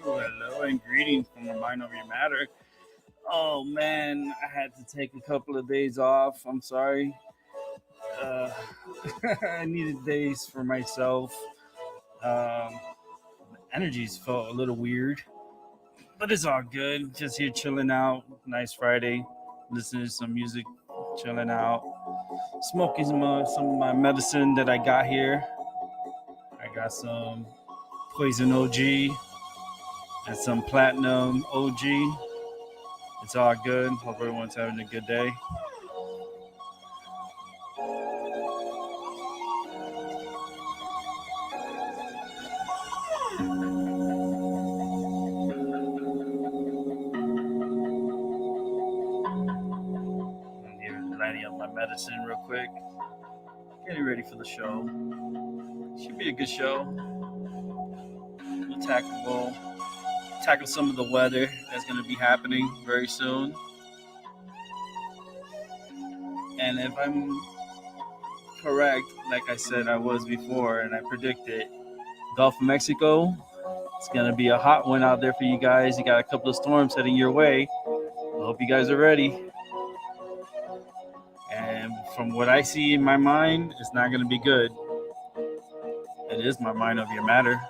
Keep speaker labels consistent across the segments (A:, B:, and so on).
A: Hello, and greetings from the Mind Over Your Matter. Oh man, I had to take a couple of days off. I'm sorry. Uh, I needed days for myself. Um, Energies felt a little weird, but it's all good. Just here chilling out. Nice Friday, listening to some music, chilling out, smoking some of my medicine that I got here. I got some Poison OG and some Platinum OG. It's all good. Hope everyone's having a good day. I'm here lighting up my medicine real quick. Getting ready for the show. Should be a good show. We'll tackle some of the weather that's going to be happening very soon. And if I'm correct, like I said I was before, and I predicted, Gulf of Mexico, it's going to be a hot one out there for you guys. You got a couple of storms heading your way. I hope you guys are ready. And from what I see in my mind, it's not going to be good. It is my mind over your matter.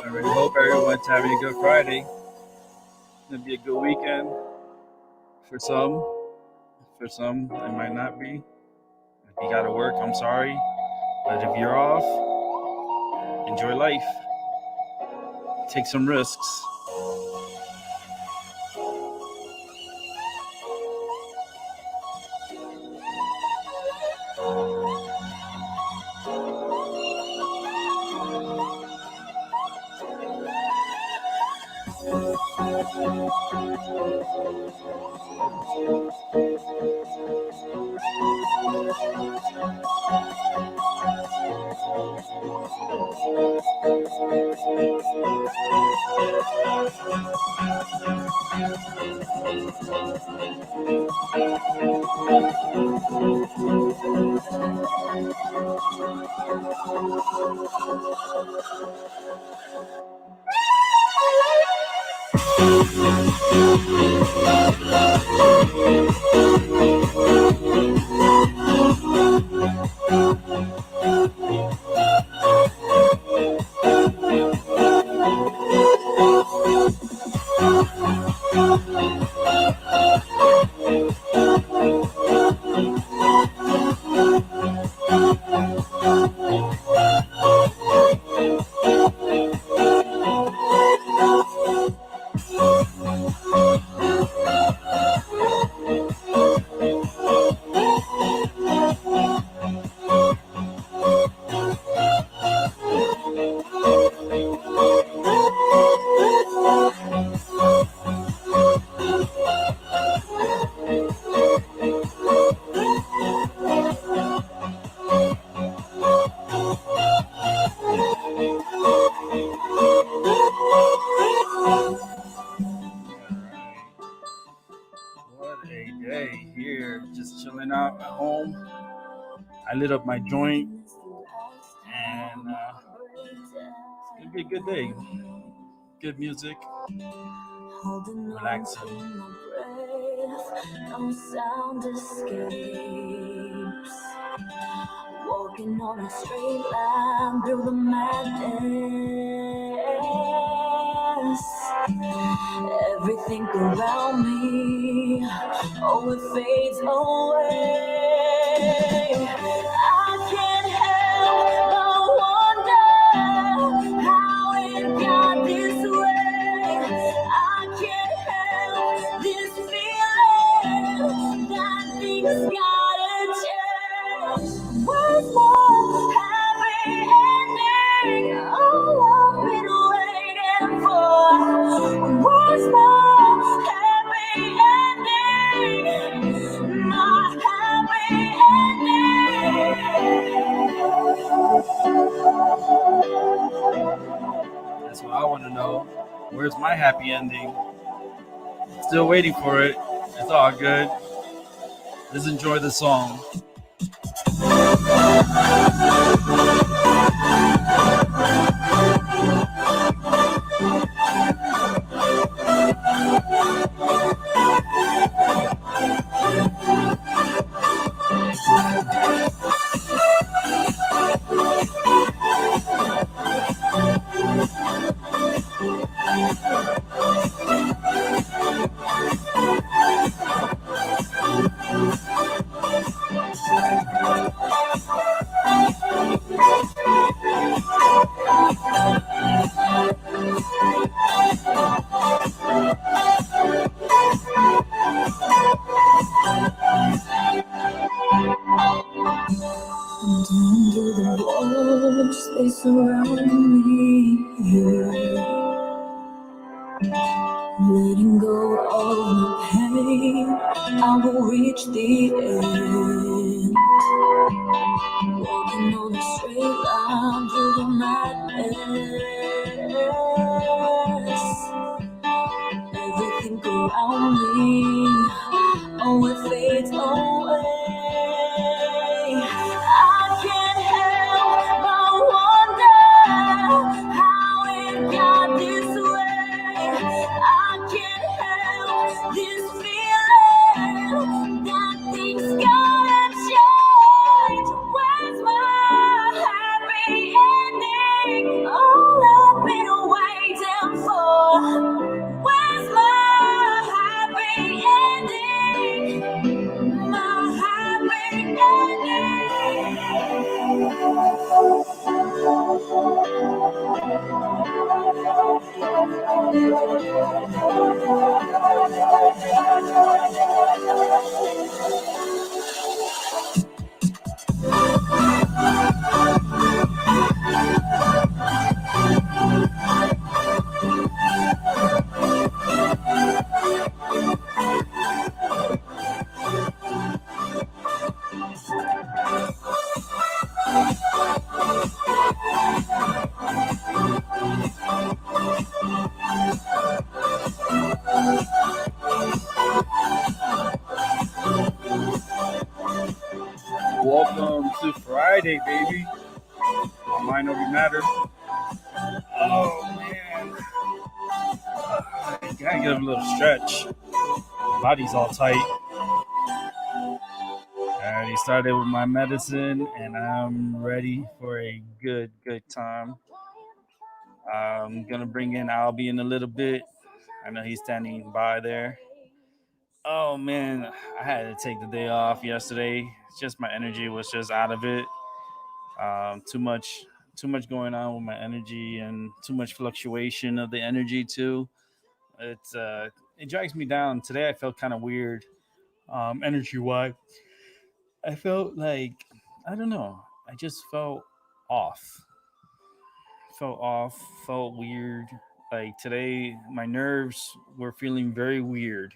A: I really hope everyone's having a good Friday. It's gonna be a good weekend for some. For some, it might not be. If you gotta work, I'm sorry. But if you're off, enjoy life. Take some risks. What a day here, just chilling out at home. I lit up my joint, and it's gonna be a good day. Good music, relaxing. No sound escapes. Walking on a straight line through the madness. Everything around me, oh, it fades away. I can't help but wonder how it got this way. I can't help this feeling that things gotta change. Where's my happy ending? All I've been waiting for. Where's my happy ending? My happy ending. That's what I want to know. Where's my happy ending? Still waiting for it. It's all good. Just enjoy the song. Under the walls, they surround me. Letting go of the pain, I will reach the end. Walking on a straight line through the madness. Everything around me, oh, it fades away. I can't help but wonder how it got this way. I can't help this feeling that things gotta change. Where's my happy ending? All I've been waiting for. Where's my happy ending? My happy Welcome to Friday, baby. Mind over matter. Oh man, gotta give a little stretch. Body's all tight. I already started with my medicine, and I'm ready for a good time. I'm gonna bring in Albie in a little bit. I know he's standing by there. Oh man, I had to take the day off yesterday. It's just my energy was just out of it. Too much, too much going on with my energy, and too much fluctuation of the energy too. It drags me down. Today I felt kind of weird, energy wise. I felt like I don't know. I just felt off. Felt off. Felt weird. Like today, my nerves were feeling very weird.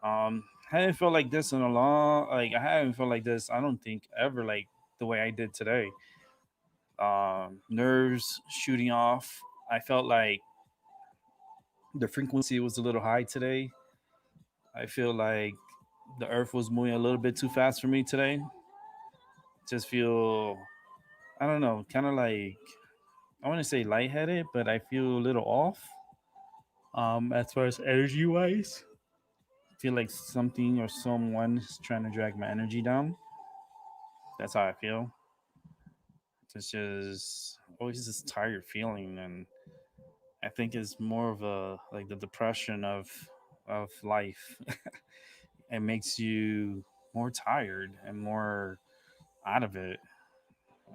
A: I haven't felt like this in a long. Like I haven't felt like this. I don't think ever like the way I did today. Nerves shooting off. I felt like the frequency was a little high today. I feel like the earth was moving a little bit too fast for me today. Just feel, I don't know, kind of like, I want to say lightheaded, but I feel a little off. As far as energy wise, feel like something or someone is trying to drag my energy down. That's how I feel. It's just always this tired feeling, and I think it's more of a like the depression of life. It makes you more tired and more out of it.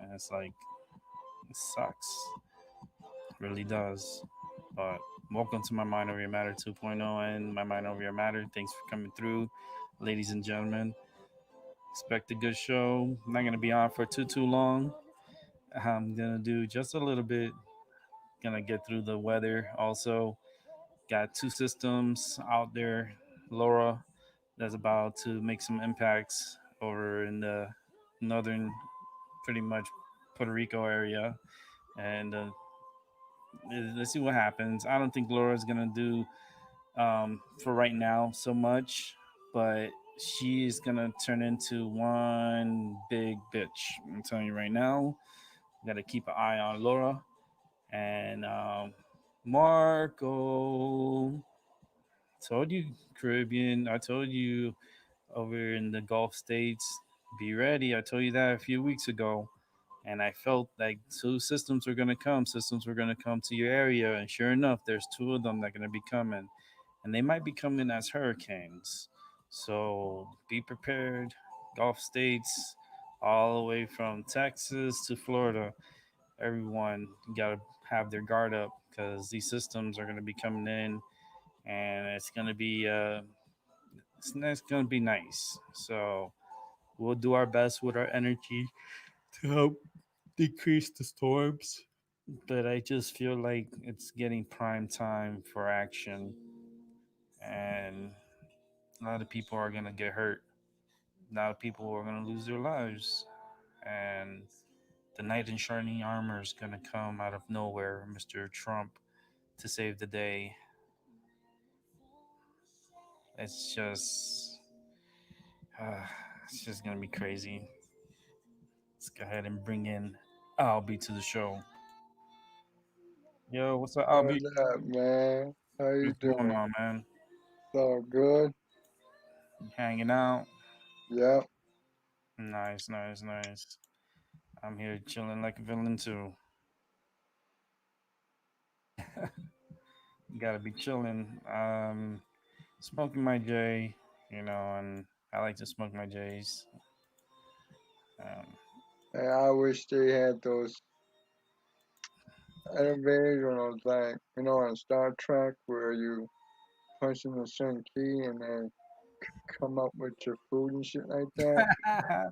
A: And it's like it sucks, it really does. But welcome to my Mind Over Your Matter 2.0 and my Mind Over Your Matter. Thanks for coming through, ladies and gentlemen. Expect a good show. I'm not gonna be on for too long. I'm gonna do just a little bit. Gonna get through the weather. Also, got two systems out there. Laura, that's about to make some impacts over in the northern, pretty much Puerto Rico area, and let's see what happens. I don't think Laura's gonna do for right now so much, but she's gonna turn into one big bitch. I'm telling you right now. Got to keep an eye on Laura and Marco. Told you Caribbean. I told you over in the Gulf states. Be ready. I told you that a few weeks ago, and I felt like two systems were gonna come. Systems were gonna come to your area, and sure enough, there's two of them that are gonna be coming, and they might be coming as hurricanes. So be prepared. Gulf states, all the way from Texas to Florida, everyone got to have their guard up because these systems are going to be coming in, and it's going to be nice. So we'll do our best with our energy to help decrease the storms. But I just feel like it's getting prime time for action, and a lot of people are going to get hurt. A lot of people are going to lose their lives, and the knight in shining armor is going to come out of nowhere, Mr. Trump, to save the day. It's just, uh, it's just gonna be crazy. Let's go ahead and bring in Albie to the show. Yo, what's up, Albie?
B: What's up, man? How you
A: What's going
B: doing?
A: on, man?
B: It's all good?
A: You hanging out?
B: Yep.
A: Nice, nice, nice. I'm here chilling like a villain too. Gotta be chilling. Smoking my J, and I like to smoke my J's. Um,
B: And I wish they had those elevators or those like on Star Trek where you punch in a certain key and then come up with your food and shit like that.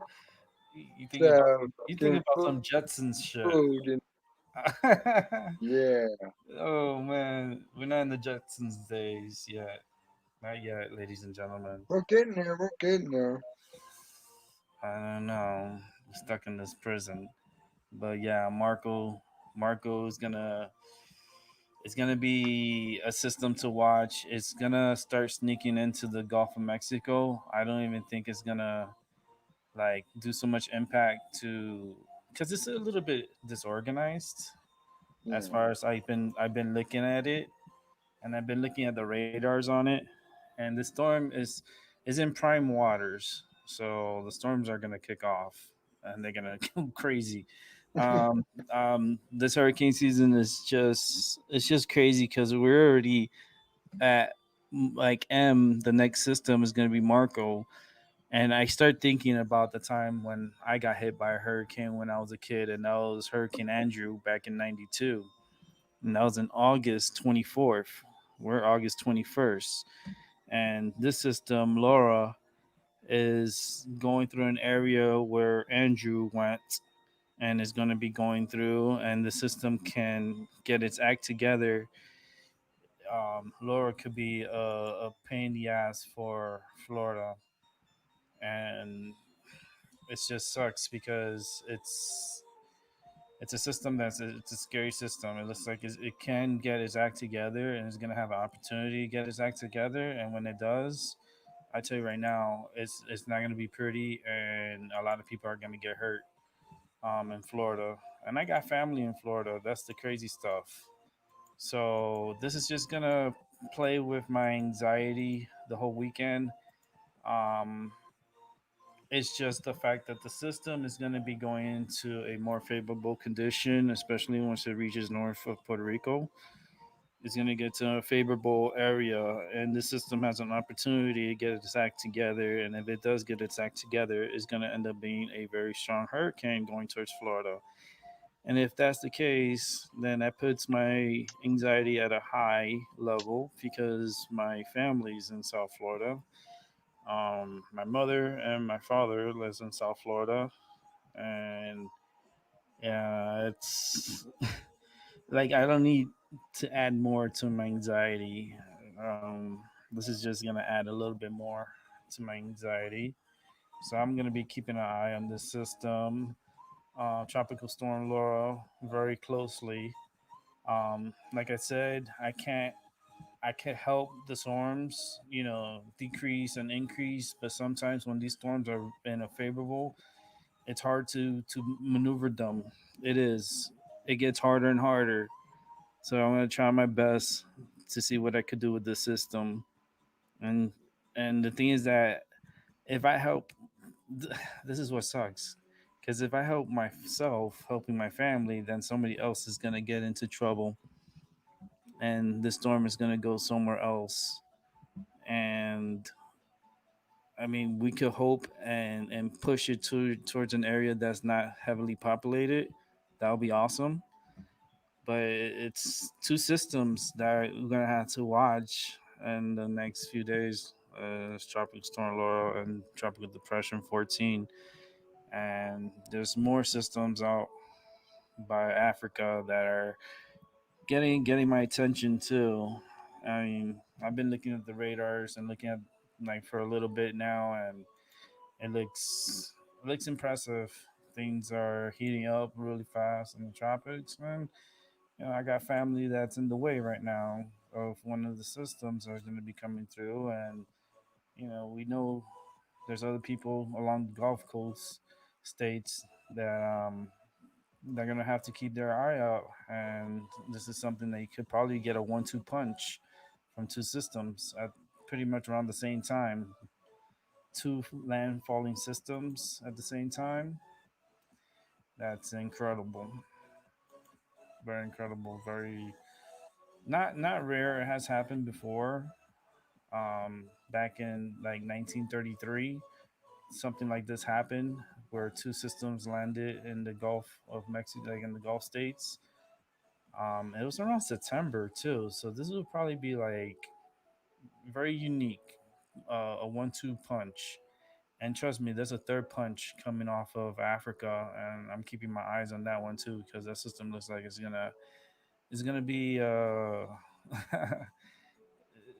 A: you think about
B: So
A: some, you think
B: get
A: about some Jetsons shit.
B: food and yeah.
A: Oh man, we're not in the Jetsons days yet. Not yet, ladies and gentlemen.
B: We're getting there. We're getting there.
A: I don't know. We're stuck in this prison. But yeah, Marco is gonna it's gonna be a system to watch. It's gonna start sneaking into the Gulf of Mexico. I don't even think it's gonna like do so much impact to because it's a little bit disorganized as
B: Yeah.
A: far as I've been looking at it, and I've been looking at the radars on it, and the storm is in prime waters, so the storms are gonna kick off, and they're gonna go crazy. This hurricane season is just it's just crazy because we're already at like M, the next system is going to be Marco. And I start thinking about the time when I got hit by a hurricane when I was a kid, and that was Hurricane Andrew back in '92. And that was in August 24th. We're August 21st. And this system, Laura, is going through an area where Andrew went and is going to be going through, and the system can get its act together. Laura could be a pain in the ass for Florida, and it just sucks because it's a system it's a scary system. It looks like it can get its act together and it's going to have an opportunity to get its act together, and when it does, I tell you right now, it's not going to be pretty, and a lot of people are going to get hurt in Florida. And I got family in Florida. That's the crazy stuff. So this is just gonna play with my anxiety the whole weekend. Um, it's just the fact that the system is going to be going into a more favorable condition, especially once it reaches north of Puerto Rico. It's going to get to a favorable area, and the system has an opportunity to get its act together. And if it does get its act together, it's going to end up being a very strong hurricane going towards Florida. And if that's the case, then that puts my anxiety at a high level because my family's in South Florida. My mother and my father lives in South Florida, and yeah, it's like I don't need to add more to my anxiety. This is just gonna add a little bit more to my anxiety. So I'm gonna be keeping an eye on this system, Tropical Storm Laura, very closely. Like I said, I can't help the storms, decrease and increase, but sometimes when these storms are in a favorable, it's hard to maneuver them. It is. It gets harder and harder. So I'm gonna try my best to see what I could do with the system. And and the thing is that if I help, this is what sucks. Because if I help myself helping my family, then somebody else is gonna get into trouble, and the storm is gonna go somewhere else. And I mean, we could hope and push it towards an area that's not heavily populated. That would be awesome. But it's two systems that we're gonna have to watch in the next few days. It's Tropical Storm Laura and Tropical Depression 14, and there's more systems out by Africa that are getting my attention too. I mean, I've been looking at the radars and looking at like for a little bit now, and it looks impressive. Things are heating up really fast in the tropics, man. I got family that's in the way right now of one of the systems that are going to be coming through, and we know there's other people along the Gulf Coast states that they're going to have to keep their eye out, and this is something that you could probably get a one-two punch from two systems at pretty much around the same time. Two landfalling systems at the same time. That's incredible. Very incredible. Very not rare. It has happened before. Back in like 1933, something like this happened where two systems landed in the Gulf of Mexico, like in the Gulf states. It was around September too, so this would probably be like very unique, a one-two punch. And trust me, there's a third punch coming off of Africa, and I'm keeping my eyes on that one too because that system looks like it's gonna be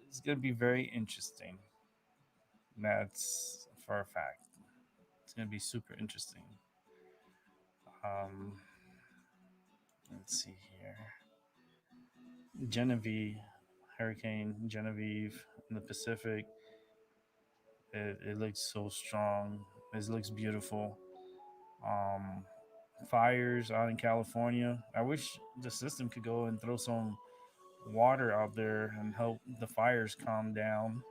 A: it's gonna be very interesting. That's for a fact. It's gonna be super interesting. Um, let's see here. Genevieve, Hurricane Genevieve in the Pacific. It looks so strong. It looks beautiful. Um, Fires out in California. I wish the system could go and throw some water out there and help the fires calm down.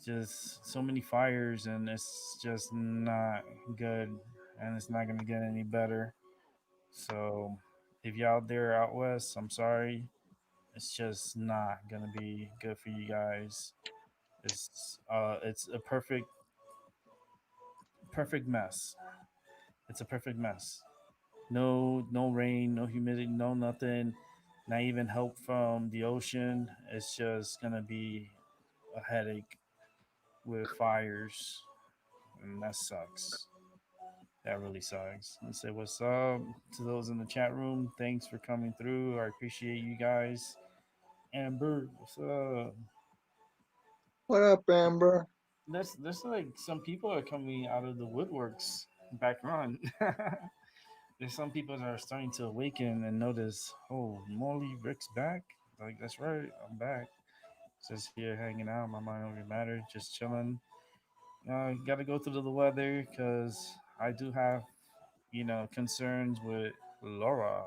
A: Just so many fires, and it's just not good, and it's not going to get any better. So, if you're out there out west, I'm sorry. It's just not gonna be good for you guys. It's a perfect mess. It's a perfect mess. No rain, no humidity, no nothing. Not even help from the ocean. It's just gonna be a headache with fires, and that sucks. That really sucks. Let's say what's up to those in the chat room. Thanks for coming through. I appreciate you guys. Amber, what's up?
B: What up, Amber?
A: There's like some people are coming out of the woodworks back on. There's some people that are starting to awaken and notice, oh, Molly Rick's back. Like that's right, I'm back. Just here hanging out, my mind over matter, just chilling. Got to go through the weather because I do have concerns with Laura.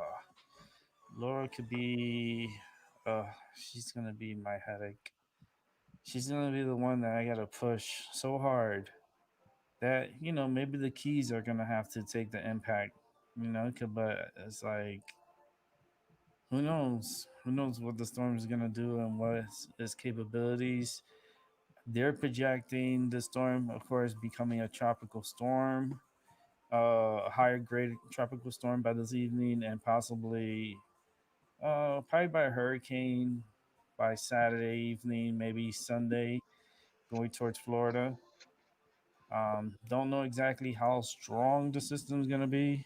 A: Laura could be, she's gonna be my headache. She's gonna be the one that I gotta push so hard that maybe the keys are gonna have to take the impact. But it's like who knows what the storm is gonna do and what its capabilities. They're projecting the storm, of course, becoming a tropical storm, a higher grade tropical storm by this evening, and possibly probably by a hurricane by Saturday evening, maybe Sunday, going towards Florida. Don't know exactly how strong the system is gonna be.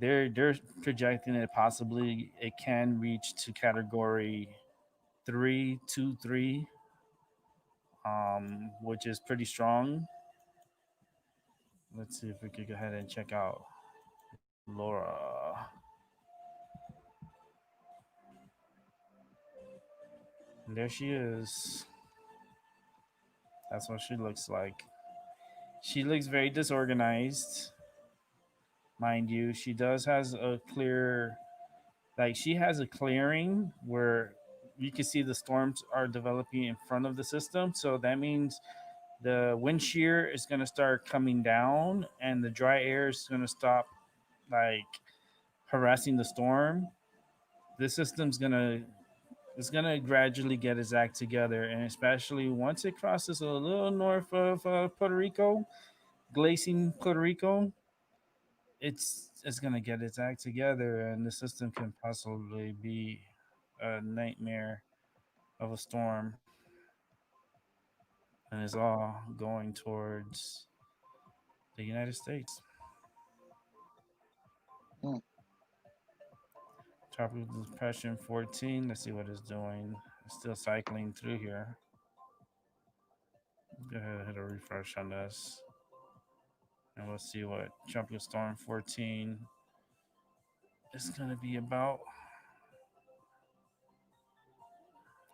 A: They're projecting it possibly it can reach to category 3, 2, 3, which is pretty strong. Let's see if we could go ahead and check out Laura. And there she is. That's what she looks like. She looks very disorganized, mind you. She does has a clear, like she has a clearing where you can see the storms are developing in front of the system. So that means the wind shear is going to start coming down and the dry air is going to stop like harassing the storm. The system's going to it's going to gradually get its act together, and especially once it crosses a little north of Puerto Rico, glazing Puerto Rico, it's going to get its act together, and the system can possibly be a nightmare of a storm, and it's all going towards the United States.
B: Hmm.
A: Tropical Depression 14. Let's see what it's doing. It's still cycling through here. Go ahead and hit a refresh on this. And we'll see what Tropical Storm 14 is going to be about.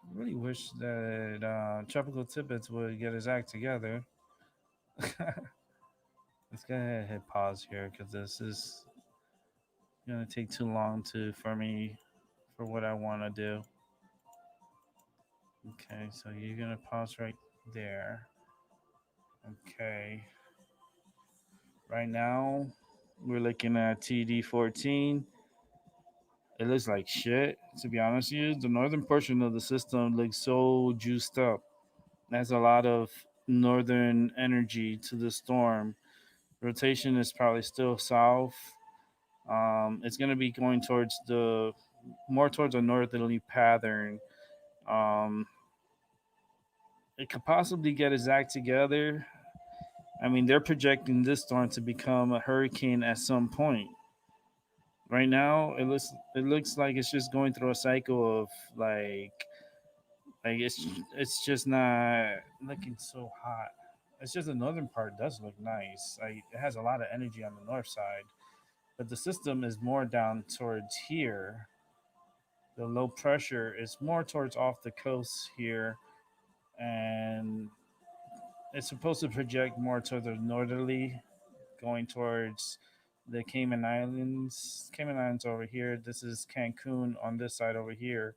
A: I really wish that Tropical Tippets would get his act together. Let's go ahead and hit pause here because this is going to take too long for me for what I want to do. Okay, so you're going to pause right there. Okay. Right now, we're looking at TD14. It looks like shit, to be honest with you. The northern portion of the system looks so juiced up. There's a lot of northern energy to the storm. Rotation is probably still south. It's going to be going towards the more towards a northerly pattern. Um, it could possibly get its act together. I mean, they're projecting this storm to become a hurricane at some point. Right now, it looks like it's just going through a cycle of like it's just not looking so hot. It's just the northern part does look nice. Like it has a lot of energy on the north side, but the system is more down towards here. The low pressure is more towards off the coast here, and it's supposed to project more to the northerly, going towards the Cayman Islands. Cayman Islands over here. This is Cancun on this side over here.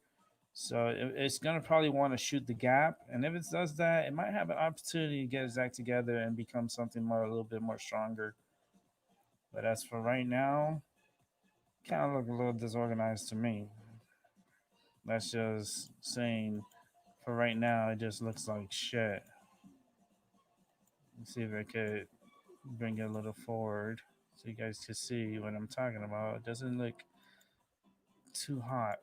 A: So it's gonna probably want to shoot the gap, and if it does that, it might have an opportunity to get its act together and become something more, a little bit more stronger. But as for right now, kind of look a little disorganized to me. That's just saying for right now, it just looks like shit. Let's see if I could bring it a little forward so you guys can see what I'm talking about. It doesn't look too hot.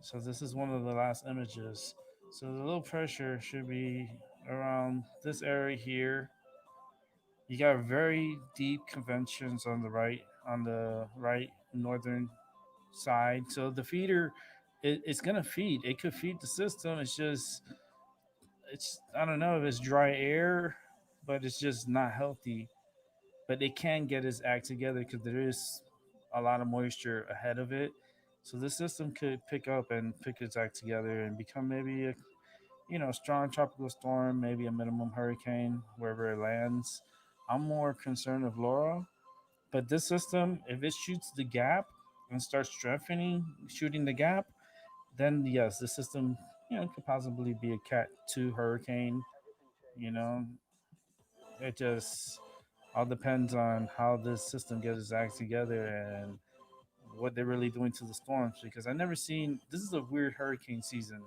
A: So this is one of the last images. So the low pressure should be around this area here. You got very deep conventions on the right northern side. So the feeder, it's gonna feed. It could feed the system. It's just, it's, I don't know if it's dry air, but it's just not healthy. But it can get its act together because there is a lot of moisture ahead of it. So the system could pick up and pick its act together and become maybe a, strong tropical storm, maybe a minimum hurricane wherever it lands. I'm more concerned with Laura, but this system, if it shoots the gap and starts strengthening, shooting the gap, then yes, the system, could possibly be a Cat 2 hurricane. You know, it just all depends on how this system gets its act together and what they're really doing to the storms. Because I never seen, this is a weird hurricane season.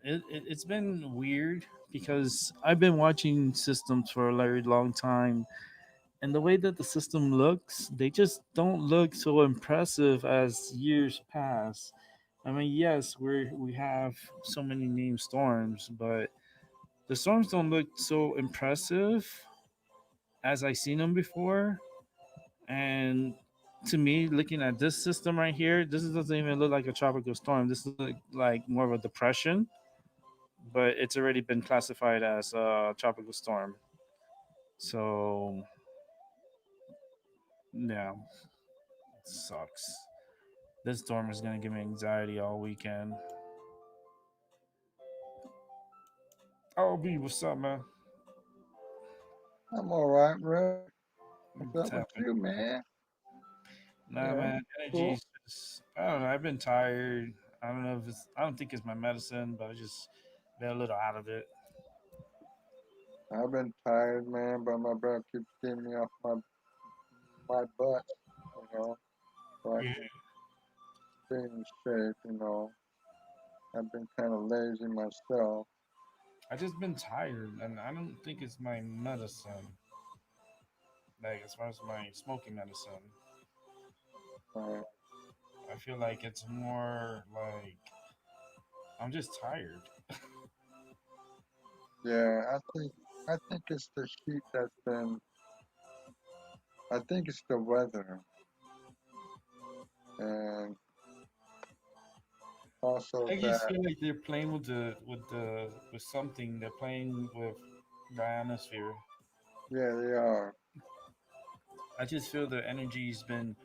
A: It's been weird because I've been watching systems for a very long time, and the way that the system looks, they just don't look so impressive as years pass. I mean, yes, we have so many named storms, but the storms don't look so impressive as I seen them before. And to me, looking at this system right here, this doesn't even look like a tropical storm. This looks like more of a depression, but it's already been classified as a tropical storm. So yeah, it sucks. This storm is gonna give me anxiety all weekend. Oh, B, what's up, man?
B: I'm all right, Ray. What's up with
A: Tapping.
B: you, man?
A: Nah,
B: Yeah,
A: man, energy
B: cool.
A: is just, I don't know. I've been tired. I don't know if it's, I don't think it's my medicine, but I just been a little out of it.
B: I've been tired, man, but my brother keeps getting me off my butt, you know, so I
A: Yeah.
B: can stay in shape, you know. I've been kind of lazy myself.
A: I just been tired, and I don't think it's my medicine. Like as far as my smoking medicine,
B: Right?
A: I feel like it's more like I'm just tired.
B: Yeah, I think it's the heat that's been. I think it's the weather, and also
A: I just
B: that.
A: feel like they're playing with something. They're playing with the atmosphere.
B: Yeah, they are.
A: I just feel the energy's been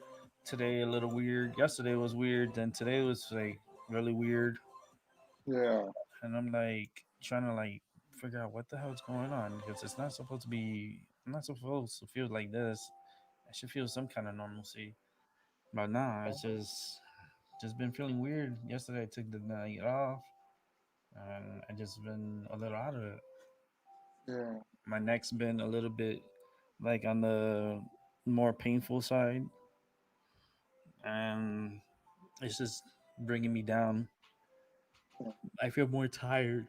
A: today a little weird. Yesterday was weird, then today was like really weird.
B: Yeah,
A: And I'm like trying to like figure out what the hell's going on because it's not supposed to be. I'm not supposed to feel like this. I should feel some kind of normalcy. But nah, it's just been feeling weird. Yesterday I took the night off, and I just been a little out of it.
B: yeah,
A: My neck's been a little bit like on the more painful side, and it's just bringing me down.
B: yeah.
A: I feel more tired.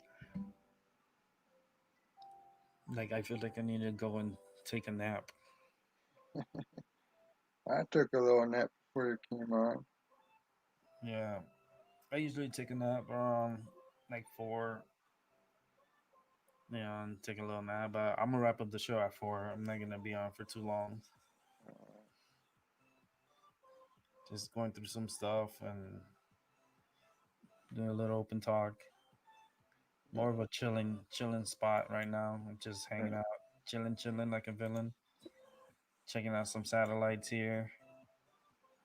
A: Like I feel like I need to go and take a nap.
B: I took a little nap before you came on.
A: Yeah, I usually take a nap around like 4. Yeah, and take a little nap. But I'm gonna wrap up the show at 4. I'm not gonna be on for too long.
B: Uh,
A: Just going through some stuff and doing a little open talk. More of a chilling spot right now. I'm just
B: yeah,
A: hanging out, chilling like a villain. Checking out some satellites here.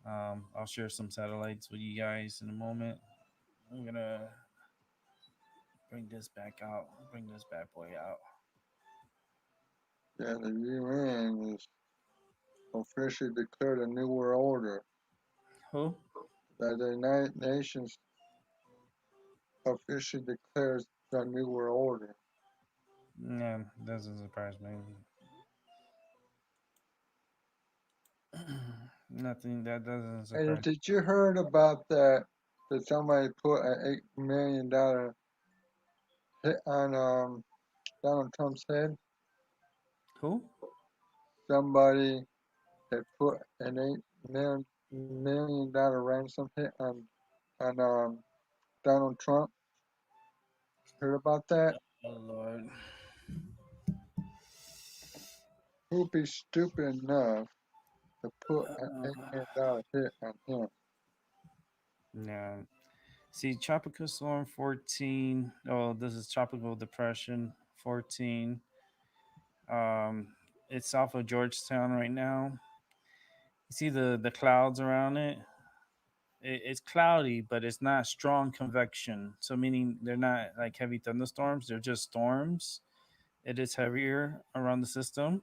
A: I'll share some satellites with you guys in a moment. I'm gonna bring this back out. Bring this bad boy out.
B: yeah, the UN has officially declared a new world order.
A: Who?
B: That the United Nations officially declares the new world order.
A: Yeah, doesn't surprise me. Nothing that doesn't
B: And
A: surprise.
B: did you heard about that? That somebody put an $8 million hit on Donald Trump's head?
A: Who?
B: Somebody had put an $8 million ransom hit on Donald Trump. Heard about that?
A: Oh Lord.
B: Who'd be stupid enough to put an
A: Uh,
B: $8 million hit on him?
A: yeah. See, Tropical Storm 14. Oh, this is Tropical Depression 14. Um, it's off of Georgetown right now. You see the clouds around it. It's cloudy, but it's not strong convection. So meaning they're not like heavy thunderstorms. They're just storms. It is heavier around the system.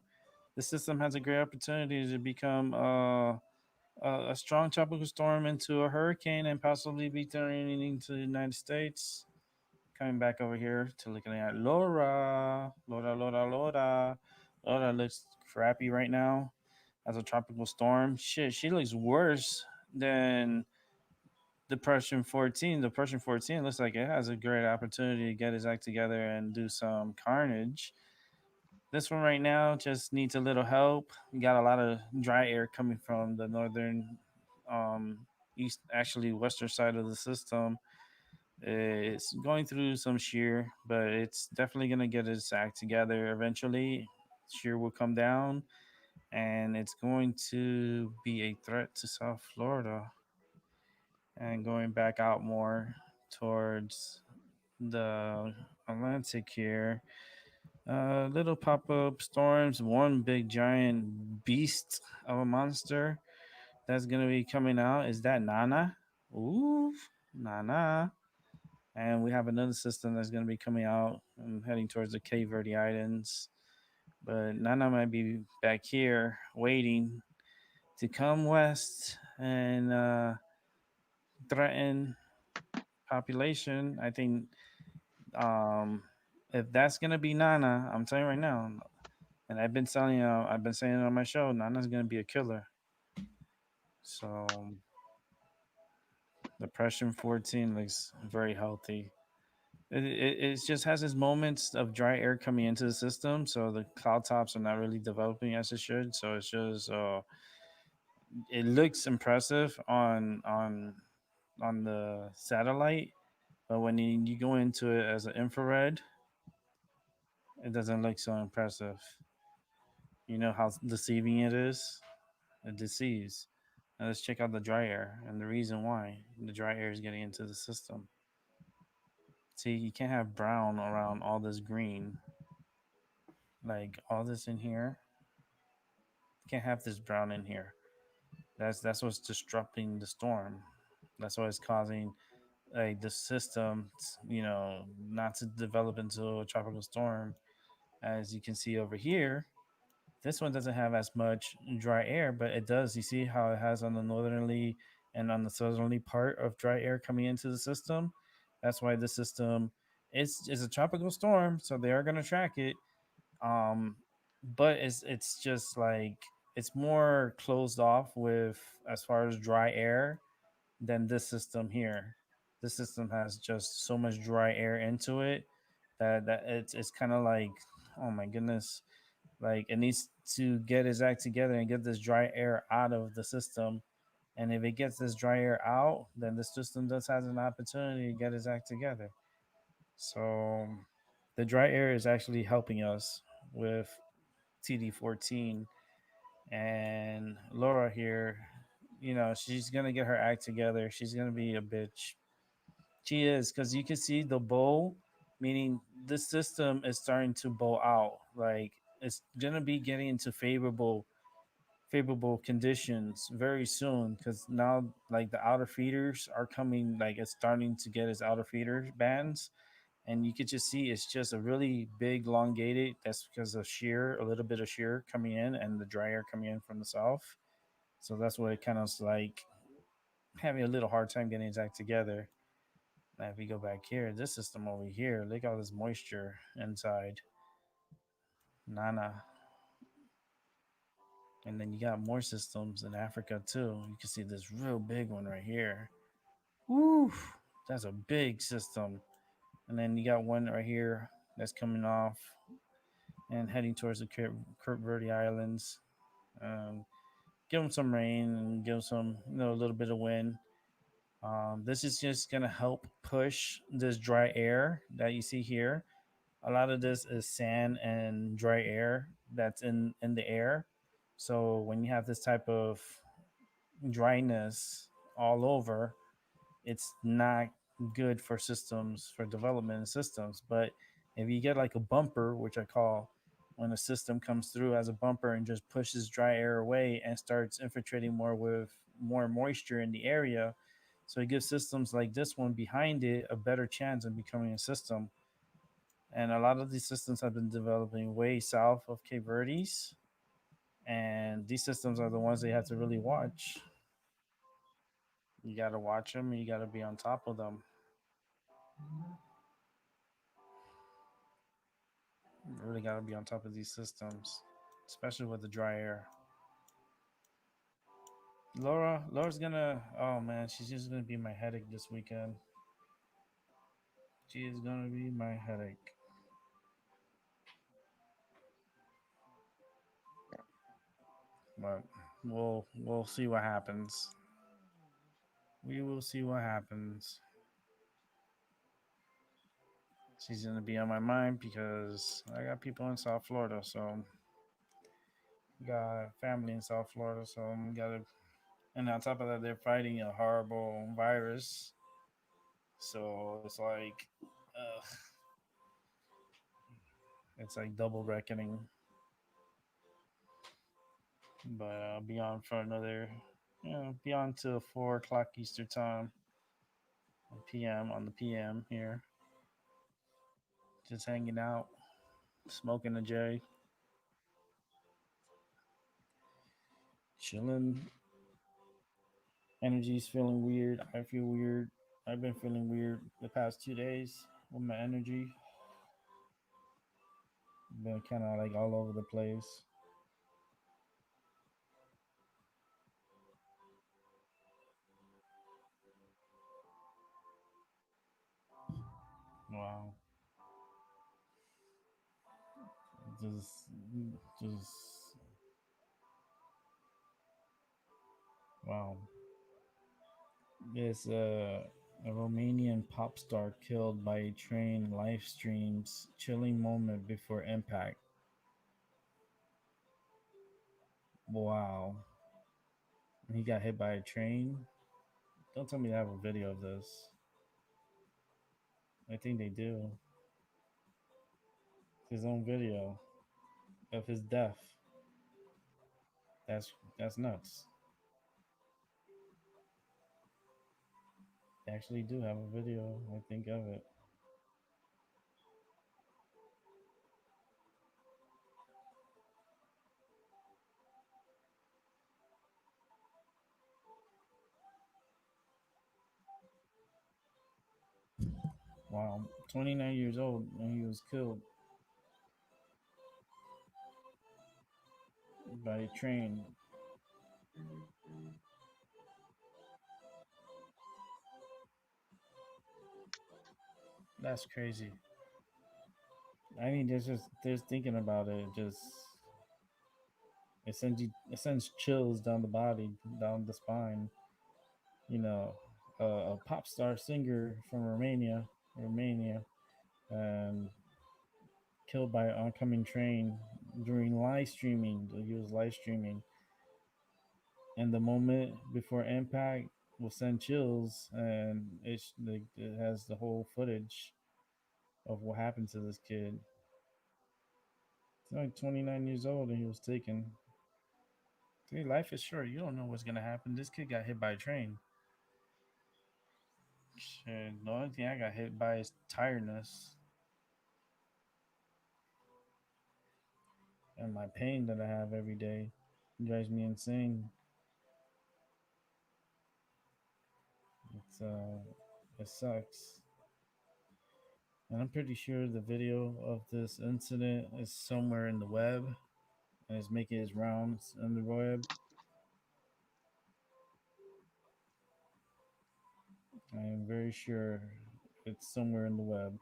A: The system has a great opportunity to become a strong tropical storm into a hurricane and possibly be turning into the United States. Coming back over here to looking at Laura. Laura, Laura, Laura. Laura looks crappy right now as a tropical storm. Shit, she looks worse than Depression 14. Depression 14 looks like it has a great opportunity to get its act together and do some carnage. This one right now just needs a little help. We got a lot of dry air coming from the northern, east, actually western side of the system. It's going through some shear, but it's definitely going to get its act together eventually. Shear will come down, and it's going to be a threat to South Florida and going back out more towards the Atlantic here. Little pop up storms, one big giant beast of a monster that's going to be coming out. Is that Nana? Ooh, Nana. And we have another system that's going to be coming out and heading towards the Cape Verde Islands. But Nana might be back here waiting to come west and threaten population. I think um, if that's going to be Nana, I'm telling you right now, and I've been saying it on my show, Nana's going to be a killer. So Depression 14 looks very healthy. It just has its moments of dry air coming into the system, so the cloud tops are not really developing as it should. So it's just it looks impressive on the satellite, but when you go into it as an infrared, it doesn't look so impressive. You know how deceiving it is. It deceives. Now let's check out the dry air and the reason why the dry air is getting into the system. See, you can't have brown around all this green, like all this in here. Can't have this brown in here. That's what's disrupting the storm. That's what is causing like the system, not to develop into a tropical storm. As you can see over here, this one doesn't have as much dry air, but it does. You see how it has on the northerly and on the southerly part of dry air coming into the system. That's why the system is a tropical storm, so they are going to track it. um but it's just like it's more closed off with as far as dry air than this system here. This system has just so much dry air into it that it's kind of like, oh my goodness, like it needs to get its act together and get this dry air out of the system. And if it gets this dry air out, then the system does has an opportunity to get its act together. So the dry air is actually helping us with TD14. And Laura here, she's gonna get her act together. She's gonna be a bitch. She is, because you can see the bow, meaning this system is starting to bow out. Like it's gonna be getting into favorable conditions very soon, because now like the outer feeders are coming, like it's starting to get its outer feeder bands, and you could just see it's just a really big elongated. That's because of shear, a little bit of shear coming in, and the dry air coming in from the south. So that's what it kind of like having a little hard time getting its act together. Now if we go back here, this system over here, look at all this moisture inside. Nana. And then you got more systems in Africa too. You can see this real big one right here. Woo! That's a big system. And then you got one right here that's coming off and heading towards the Cape Verde Islands. Um, give them some rain and give them some, a little bit of wind. This is just gonna help push this dry air that you see here. A lot of this is sand and dry air that's in the air. So when you have this type of dryness all over, it's not good for systems for development in systems. But if you get like a bumper, which I call when a system comes through as a bumper and just pushes dry air away and starts infiltrating more with more moisture in the area, so it gives systems like this one behind it a better chance of becoming a system. And a lot of these systems have been developing way south of Cape Verdes, and these systems are the ones they have to really watch. You got to watch them, and you got to be on top of them. You really got to be on top of these systems, especially with the dry air. Laura's gonna. Oh man, she's just gonna be my headache this weekend. She is gonna be my headache. But we'll see what happens. We will see what happens. She's gonna be on my mind because I got people in South Florida, so got family in South Florida, so I'm gotta. And on top of that, they're fighting a horrible virus, so it's like double reckoning. But I'll be on for another, be on till 4 o'clock Eastern time, PM on the PM here, just hanging out, smoking a J, chilling. Energy's feeling weird. I feel weird. I've been feeling weird the past 2 days with my energy. Been kind of like all over the place. Wow. Just, just, wow. This a Romanian pop star killed by a train live streams chilling moment before impact. Wow. He got hit by a train. Don't tell me they have a video of this. I think they do. His own video of his death. That's nuts. They actually do have a video. I think of it. Wow, 29 years old and he was killed by a train. That's crazy. I mean, there's thinking about it. Just it sends chills down the body, down the spine. You know, a pop star singer from Romania, and killed by an oncoming train during live streaming. He was live streaming, and the moment before impact will send chills, and it has the whole footage of what happened to this kid. He's only 29 years old, and he was taken. Dude, life is short. You don't know what's gonna happen. This kid got hit by a train. Shit, the only thing I got hit by is tiredness and my pain that I have every day. It drives me insane. It's it sucks. And I'm pretty sure the video of this incident is somewhere in the web. and it's making its rounds on the web. I am very sure it's somewhere in the web.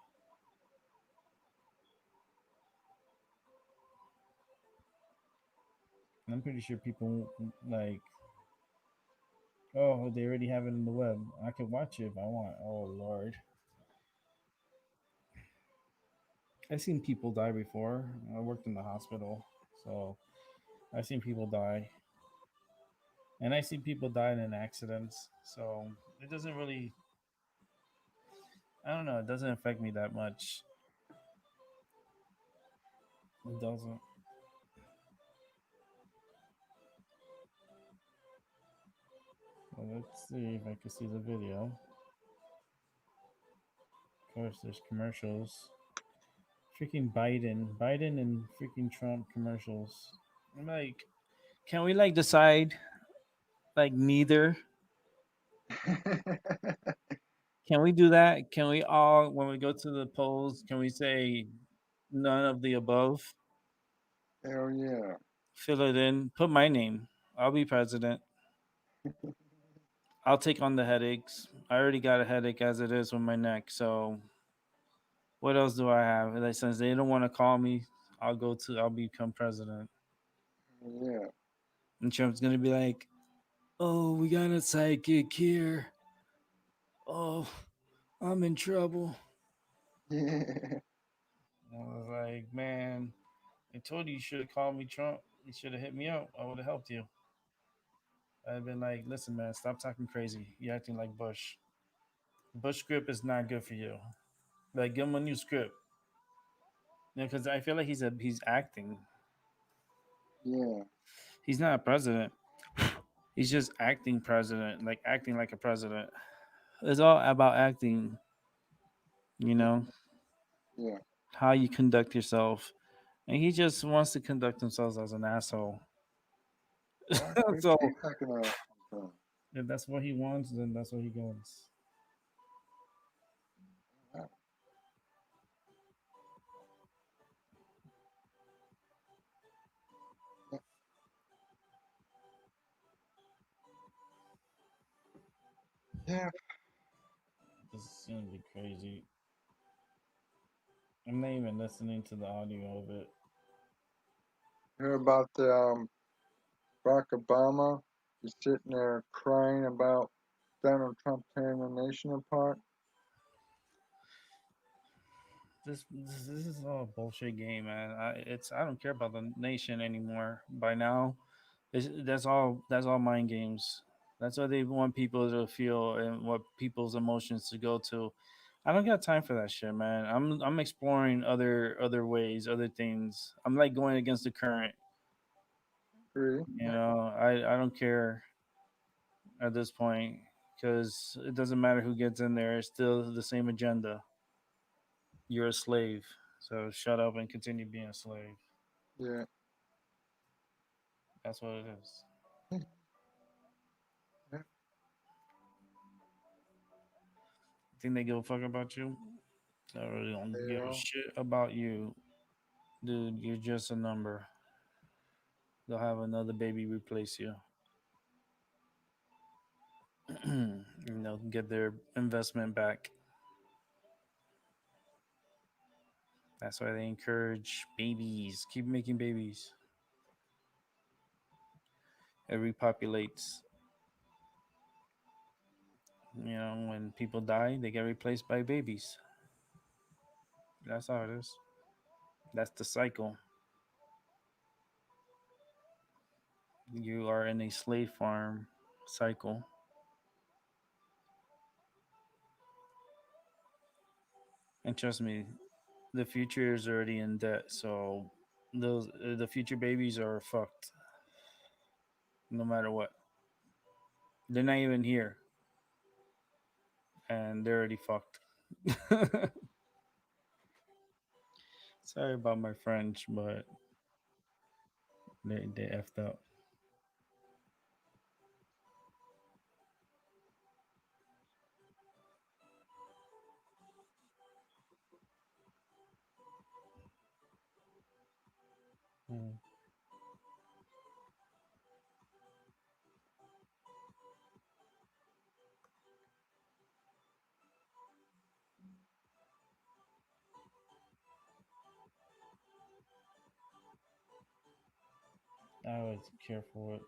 A: I'm pretty sure people like, oh, they already have it in the web. I could watch it if I want. Oh Lord, I've seen people die before. I worked in the hospital, so I've seen people die, and I see people dying in accidents. So it doesn't really, I don't know, it doesn't affect me that much. It doesn't. Well, let's see if I can see the video. Of course, there's commercials. Freaking Biden and freaking Trump commercials. I'm like, can we like decide like neither? Can we do that? Can we all, when we go to the polls, can we say none of the above?
B: Hell yeah.
A: Fill it in. Put my name. I'll be president. I'll take on the headaches. I already got a headache as it is with my neck. So what else do I have? Like, since they don't want to call me, I'll become president.
B: Yeah.
A: And Trump's gonna be like, oh, we got a psychic here. Oh, I'm in trouble.
B: Yeah.
A: I was like, man, I told you you should have called me, Trump. You should have hit me up. I would have helped you. I'd been like, listen, man, stop talking crazy. You're acting like Bush. Bush script is not good for you. Like, give him a new script. Because I feel like he's acting.
B: Yeah.
A: He's not a president. He's just acting president, like acting like a president. It's all about acting, you know,
B: Yeah.
A: how you conduct yourself. And he just wants to conduct himself as an asshole.
B: Why quit
A: So
B: like an asshole?
A: if that's what he wants, then that's what he goes.
B: Yeah.
A: This is gonna be crazy. I'm not even listening to the audio of it.
B: Hear about the Barack Obama? He's sitting there crying about Donald Trump tearing the nation apart.
A: This is all a bullshit game, man. I don't care about the nation anymore. By now, that's all mind games. That's what they want people to feel and what people's emotions to go to. I don't got time for that shit, man. I'm exploring other ways, other things. I'm like going against the current.
B: Agree.
A: I don't care at this point because it doesn't matter who gets in there. It's still the same agenda. You're a slave, so shut up and continue being a slave.
B: Yeah.
A: That's what it is.
B: Yeah.
A: Think they give a fuck about you? I really don't give a
B: Yeah.
A: shit about you, dude. You're just a number. They'll have another baby replace you. Get their investment back. That's why they encourage babies. Keep making babies. It repopulates. When people die, they get replaced by babies. That's how it is. That's the cycle. You are in a slave farm cycle. And trust me, the future is already in debt. So the future babies are fucked no matter what. They're not even here, and they're already fucked. Sorry about my French, but they effed up. Mm. I was careful with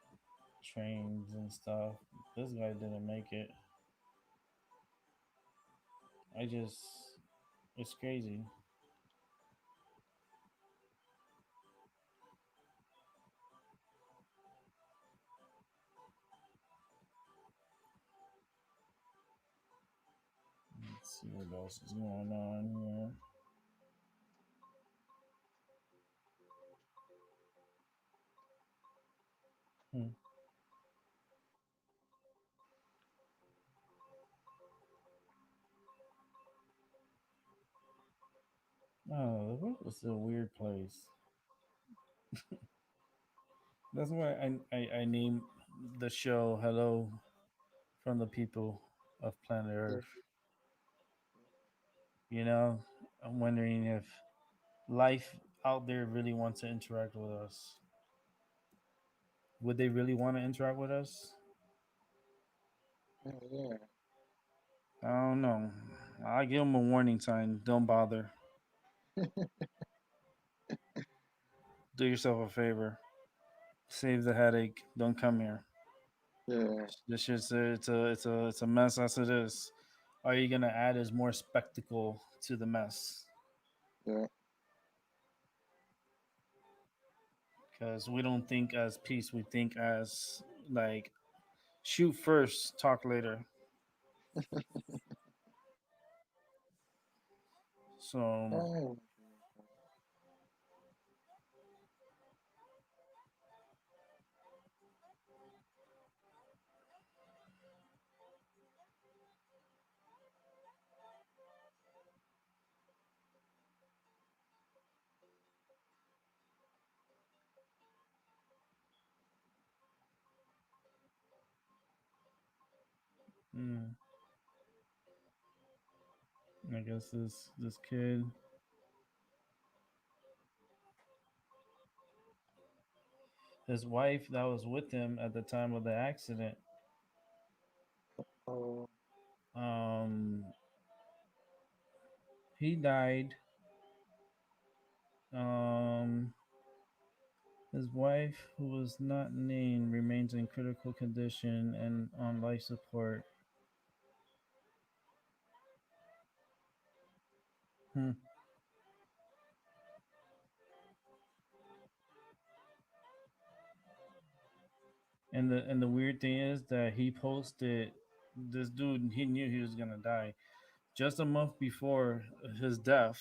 A: trains and stuff. This guy didn't make it. I just, it's crazy. Let's see what else is going on here. Hmm. Oh, the world is a weird place. That's why I named the show "Hello from the People of Planet
B: Yeah,
A: Earth." You know, I'm wondering if life out there really wants to interact with us. Would they really want to interact with us?
B: yeah,
A: I don't know. I give them a warning sign. Don't bother. Do yourself a favor. Save the headache. Don't come here.
B: yeah,
A: This is it's a mess as it is. All you gonna add is more spectacle to the mess.
B: yeah.
A: Because we don't think as peace. We think as like shoot first, talk later. So
B: Oh,
A: mm, I guess this kid, his wife that was with him at the time of the accident,
B: oh,
A: um, he died. Um, his wife, who was not named, remains in critical condition and on life support. Hmm. And the weird thing is that he posted this dude. He knew he was gonna die just a month before his death.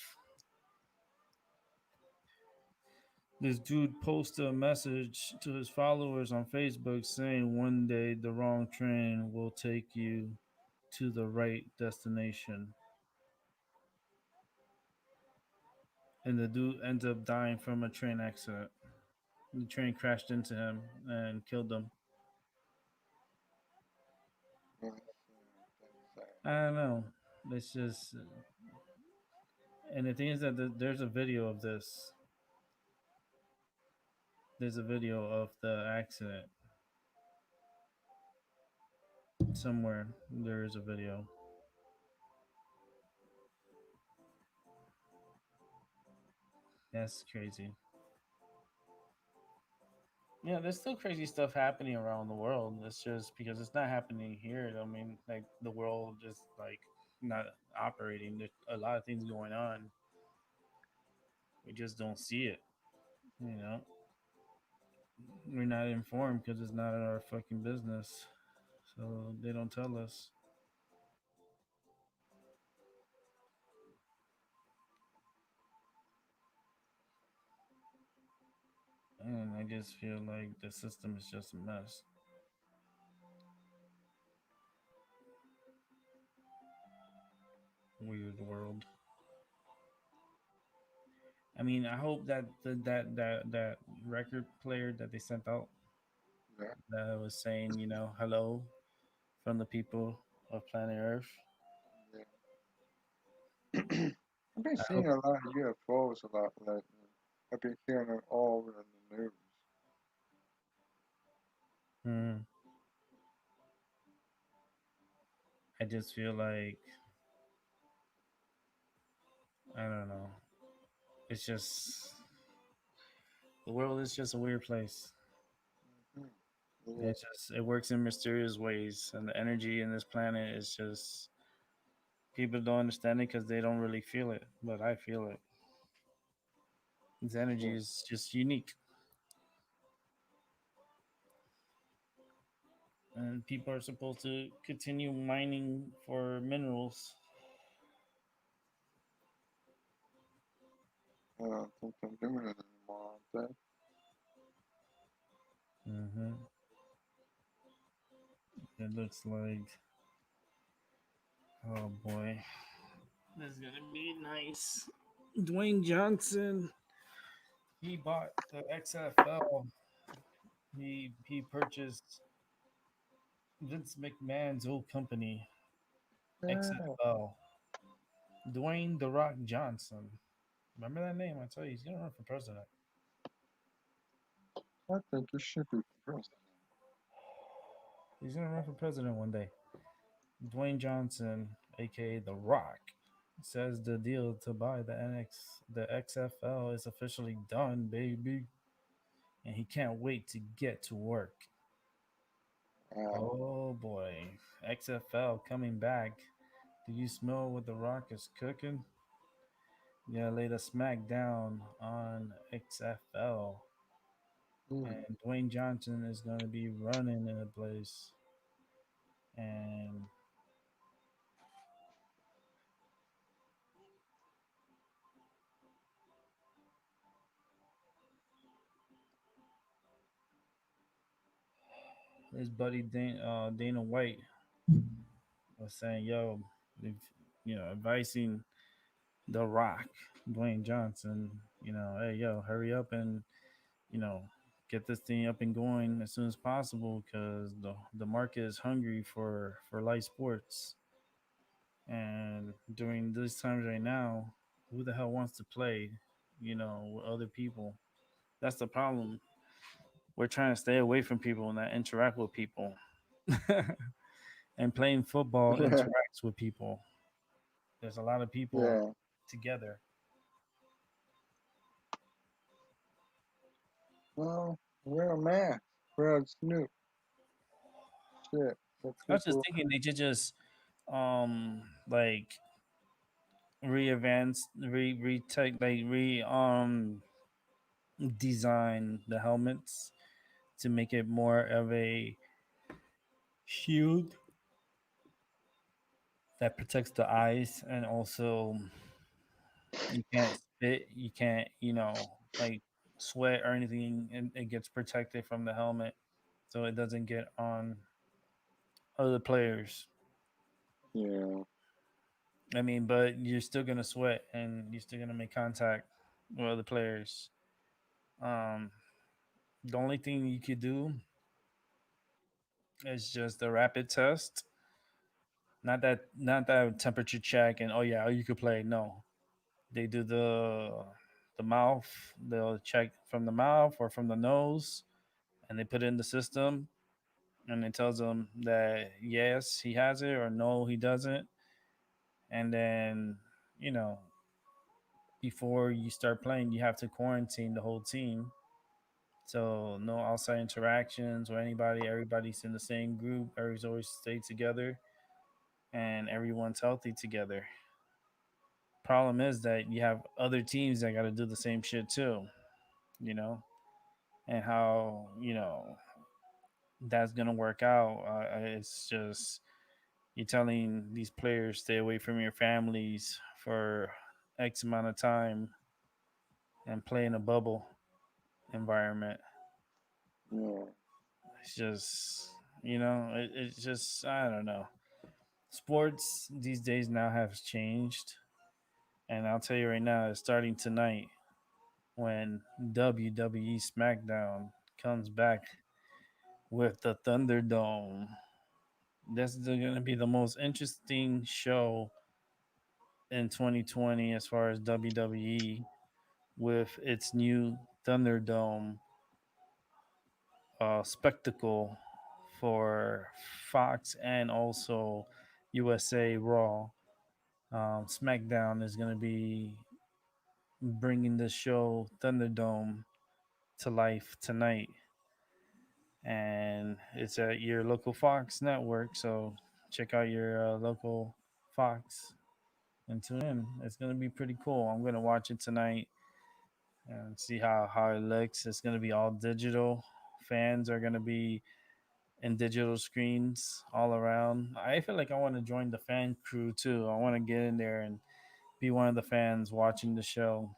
A: This dude posted a message to his followers on Facebook saying, "One day the wrong train will take you to the right destination." And the dude ends up dying from a train accident. The train crashed into him and killed him.
B: that's sad.
A: I don't know. It's just, and the thing is that there's a video of this. There's a video of the accident somewhere. There is a video. That's crazy. Yeah, there's still crazy stuff happening around the world. It's just because it's not happening here. I mean, like the world just like not operating. There's a lot of things going on. We just don't see it. You know, we're not informed because it's not our fucking business. So they don't tell us. And I just feel like the system is just a mess. Weird world. I mean, I hope that that record player that they sent out
B: Yeah,
A: that was saying, hello from the people of planet Earth.
B: yeah. I've been
A: I
B: seeing
A: hope.
B: a lot of UFOs a lot lately. I've been hearing it all over in the news.
A: Hmm, I just feel like I don't know. It's just the world is just a weird place.
B: Yeah.
A: It works in mysterious ways, and the energy in this planet is just people don't understand it because they don't really feel it, but I feel it. This energy
B: Yeah.
A: is just unique, and people are supposed to continue mining for minerals.
B: I don't think they're doing it anymore, aren't
A: Hmm. It looks like, oh boy, this is gonna be nice. Dwayne Johnson, he bought the XFL. He purchased Vince McMahon's old company,
B: they? Yeah.
A: XFL. Dwayne The Rock Johnson. Remember that name? I tell you, he's gonna run for president.
B: I think you should be president.
A: He's gonna run for president one day. Dwayne Johnson, aka The Rock, says the deal to buy the XFL is officially done, baby, and he can't wait to get to work.
B: Wow.
A: Oh boy, XFL coming back. Do you smell what The Rock is cooking? Yeah, laid a smack down on XFL,
B: Hmm.
A: and Dwayne Johnson is going to be running in the place, and his buddy Dana White was saying, "Yo, if, advising The Rock, Dwayne Johnson, hey, yo, hurry up and you know get this thing up and going as soon as possible because the market is hungry for live sports, and during these times right now, who the hell wants to play, with other people? That's the problem. We're trying to stay away from people and not interact with people." And playing football interacts with people. There's a lot of people
B: Yeah.
A: together.
B: Well, wear a mask. Wear a Snoop. Shit. The
A: I was just
B: people.
A: thinking they should just like re-advance, retake, like re design the helmets to make it more of a shield that protects the eyes, and also you can't spit, you can't, like sweat or anything, and it gets protected from the helmet so it doesn't get on other players.
B: Yeah.
A: I mean, but you're still gonna sweat and you're still gonna make contact with other players. Um, the only thing you could do is just a rapid test, not that temperature check and oh yeah, you could play. No, they do the mouth. They'll check from the mouth or from the nose, and they put it in the system, and it tells them that yes, he has it or no, he doesn't. And then you know before you start playing, you have to quarantine the whole team. So no outside interactions or anybody. Everybody's in the same group. Everybody's always stay together, and everyone's healthy together. Problem is that you have other teams that got to do the same shit too. You know, and how that's gonna work out. It's just you're telling these players stay away from your families for X amount of time and play in a bubble environment.
B: Yeah.
A: It's just it's just I don't know. Sports these days now have changed, and I'll tell you right now, it's starting tonight when WWE SmackDown comes back with the Thunderdome. This is going to be the most interesting show in 2020 as far as WWE with its new Thunderdome spectacle for Fox and also USA Raw. SmackDown is going to be bringing the show Thunderdome to life tonight, and it's at your local Fox network. So check out your local Fox and tune in. It's gonna be pretty cool. I'm gonna watch it tonight and see how it looks. It's gonna be all digital. Fans are gonna be in digital screens all around. I feel like I want to join the fan crew too. I want to get in there and be one of the fans watching the show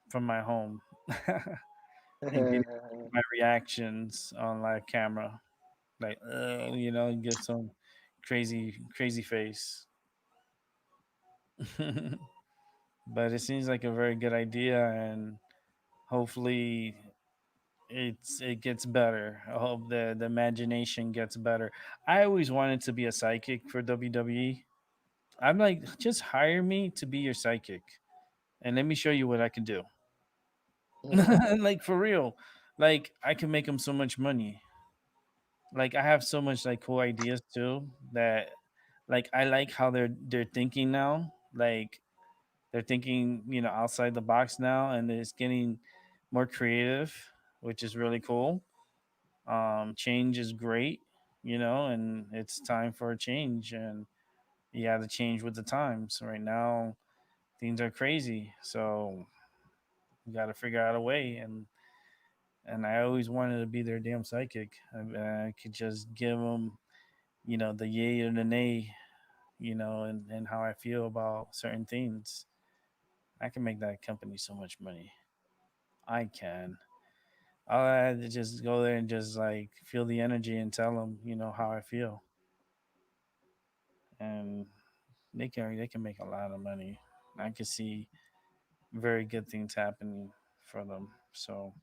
A: from my home and give my reactions on live camera. Like, give some crazy face. But it seems like a very good idea, and hopefully it gets better. I hope the imagination gets better. I always wanted to be a psychic for WWE. I'm like, just hire me to be your psychic, and let me show you what I can do. Like for real, like I can make them so much money. Like I have so much like cool ideas too that like I like how they're thinking now. Like they're thinking, outside the box now, and it's getting more creative, which is really cool. Change is great, and it's time for a change, and you have to change with the times. Right now, things are crazy, so you got to figure out a way. And I always wanted to be their damn psychic. I could just give them, the yay or the nay, and how I feel about certain things. I can make that company so much money. I can. All I had to just go there and just like feel the energy and tell them, how I feel, and they can make a lot of money. I can see very good things happening for them. So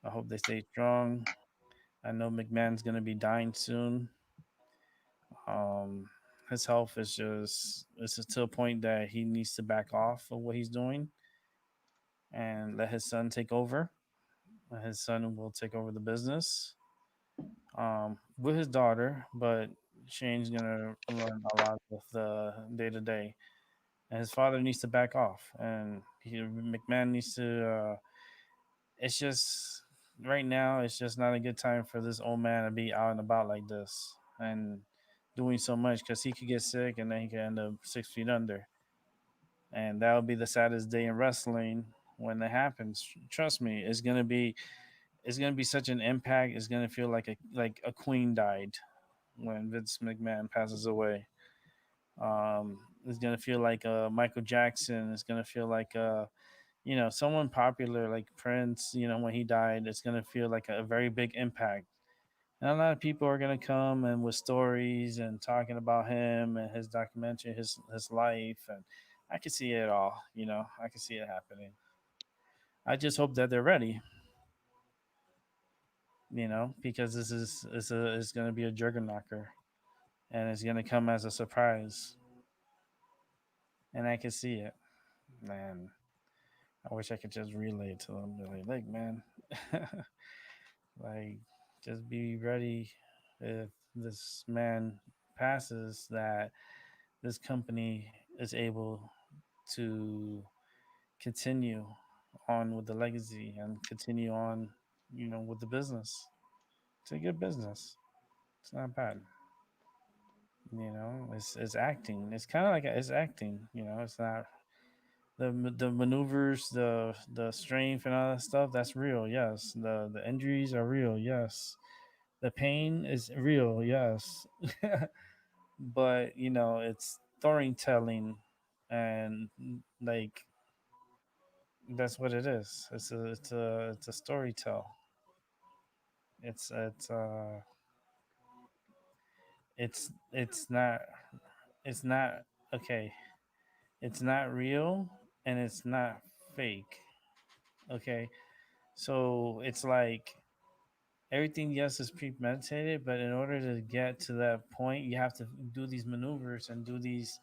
A: I hope they stay strong. I know McMahon's gonna be dying soon. Um, his health is just it's to a point that he needs to back off of what he's doing and let his son take over. His son will take over the business with his daughter, but Shane's gonna learn a lot of the day to day. And his father needs to back off, and McMahon needs to. It's just right now. It's just not a good time for this old man to be out and about like this and doing so much because he could get sick and then he could end up 6 feet under, and that would be the saddest day in wrestling when it happens. Trust me, it's gonna be such an impact. It's gonna feel like a queen died when Vince McMahon passes away. It's gonna feel like Michael Jackson. It's gonna feel like someone popular like Prince. When he died, it's gonna feel like a very big impact. And a lot of people are gonna come and with stories and talking about him and his documentary, his life, and I can see it all. I can see it happening. I just hope that they're ready. Because this is gonna be a juggernaut, and it's gonna come as a surprise, and I can see it. Man, I wish I could just relay it to them. Be like, man, like, just be ready if this man passes that this company is able to continue on with the legacy and continue on, with the business. It's a good business. It's not bad. It's acting. It's kind of like it's acting. It's not the maneuvers, the strength and all that stuff. That's real. Yes. The injuries are real. Yes. The pain is real. Yes. But it's storytelling, and like that's what it is. It's a story tell. It's not it's not okay. It's not real and it's not fake. Okay, so it's like everything, yes, is premeditated, but in order to get to that point, you have to do these maneuvers and do these.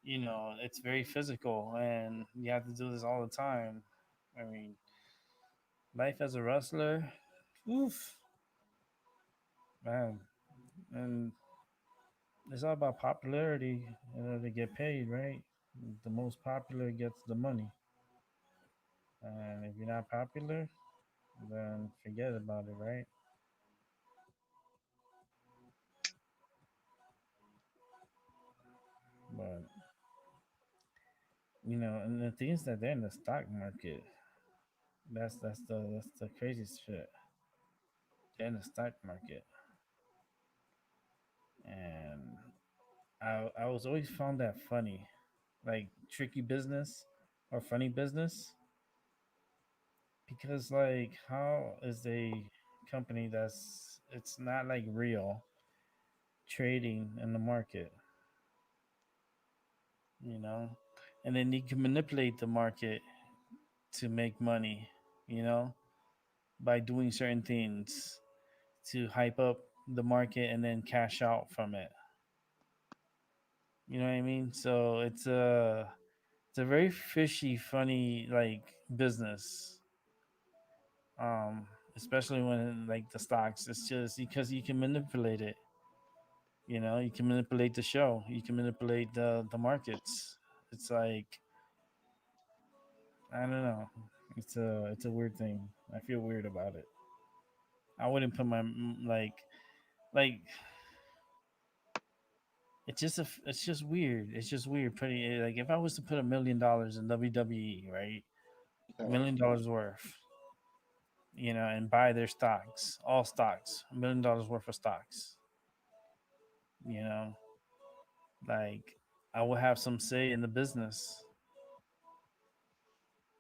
A: It's very physical, and you have to do this all the time. I mean, life as a wrestler, oof, man, and it's all about popularity in order to get paid, right? The most popular gets the money, and if you're not popular, then forget about it, right? But and the thing is that they're in the stock market. That's the craziest shit. They're in the stock market, and I was always found that funny, like tricky business or funny business, because like how is a company that's it's not like real trading in the market, you know, and then you can manipulate the market to make money, you know, by doing certain things to hype up the market and then cash out from it. You know what I mean? So it's a very fishy, funny like business. Um, Especially when like the stocks, it's just because you can manipulate it. You can manipulate the show. You can manipulate the markets. It's like I don't know. It's a weird thing. I feel weird about it. I wouldn't put my like it's just weird. It's just weird putting it like if I was to put $1 million in WWE, right?
B: Yeah.
A: $1 million worth, and buy their stocks, all stocks, $1 million worth of stocks, you know, like I will have some say in the business,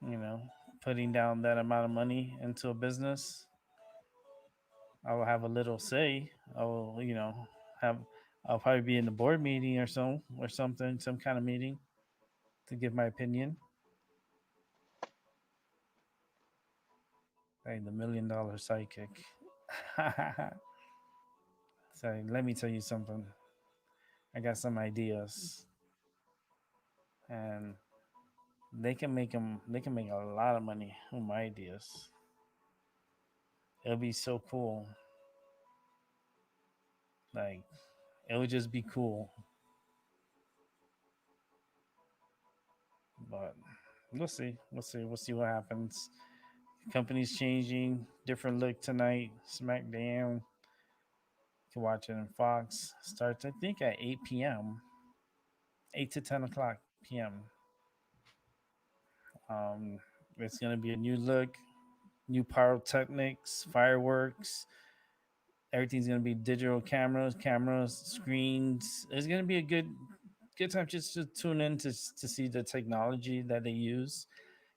A: you know, putting down that amount of money into a business. I will have a little say. I will, have, I'll probably be in the board meeting or something, some kind of meeting to give my opinion. Like the $1 million psychic. So let me tell you something. I got some ideas, and They can make a lot of money with my ideas. It'll be so cool. Like it would just be cool. But we'll see. We'll see. We'll see what happens. Company's changing. Different look tonight. SmackDown. You can watch it in Fox. Starts I think at 8 p.m. 8 to 10 o'clock p.m. Um, it's gonna be a new look, new pyrotechnics, fireworks. Everything's gonna be digital cameras, screens. It's gonna be a good time just to tune in to see the technology that they use,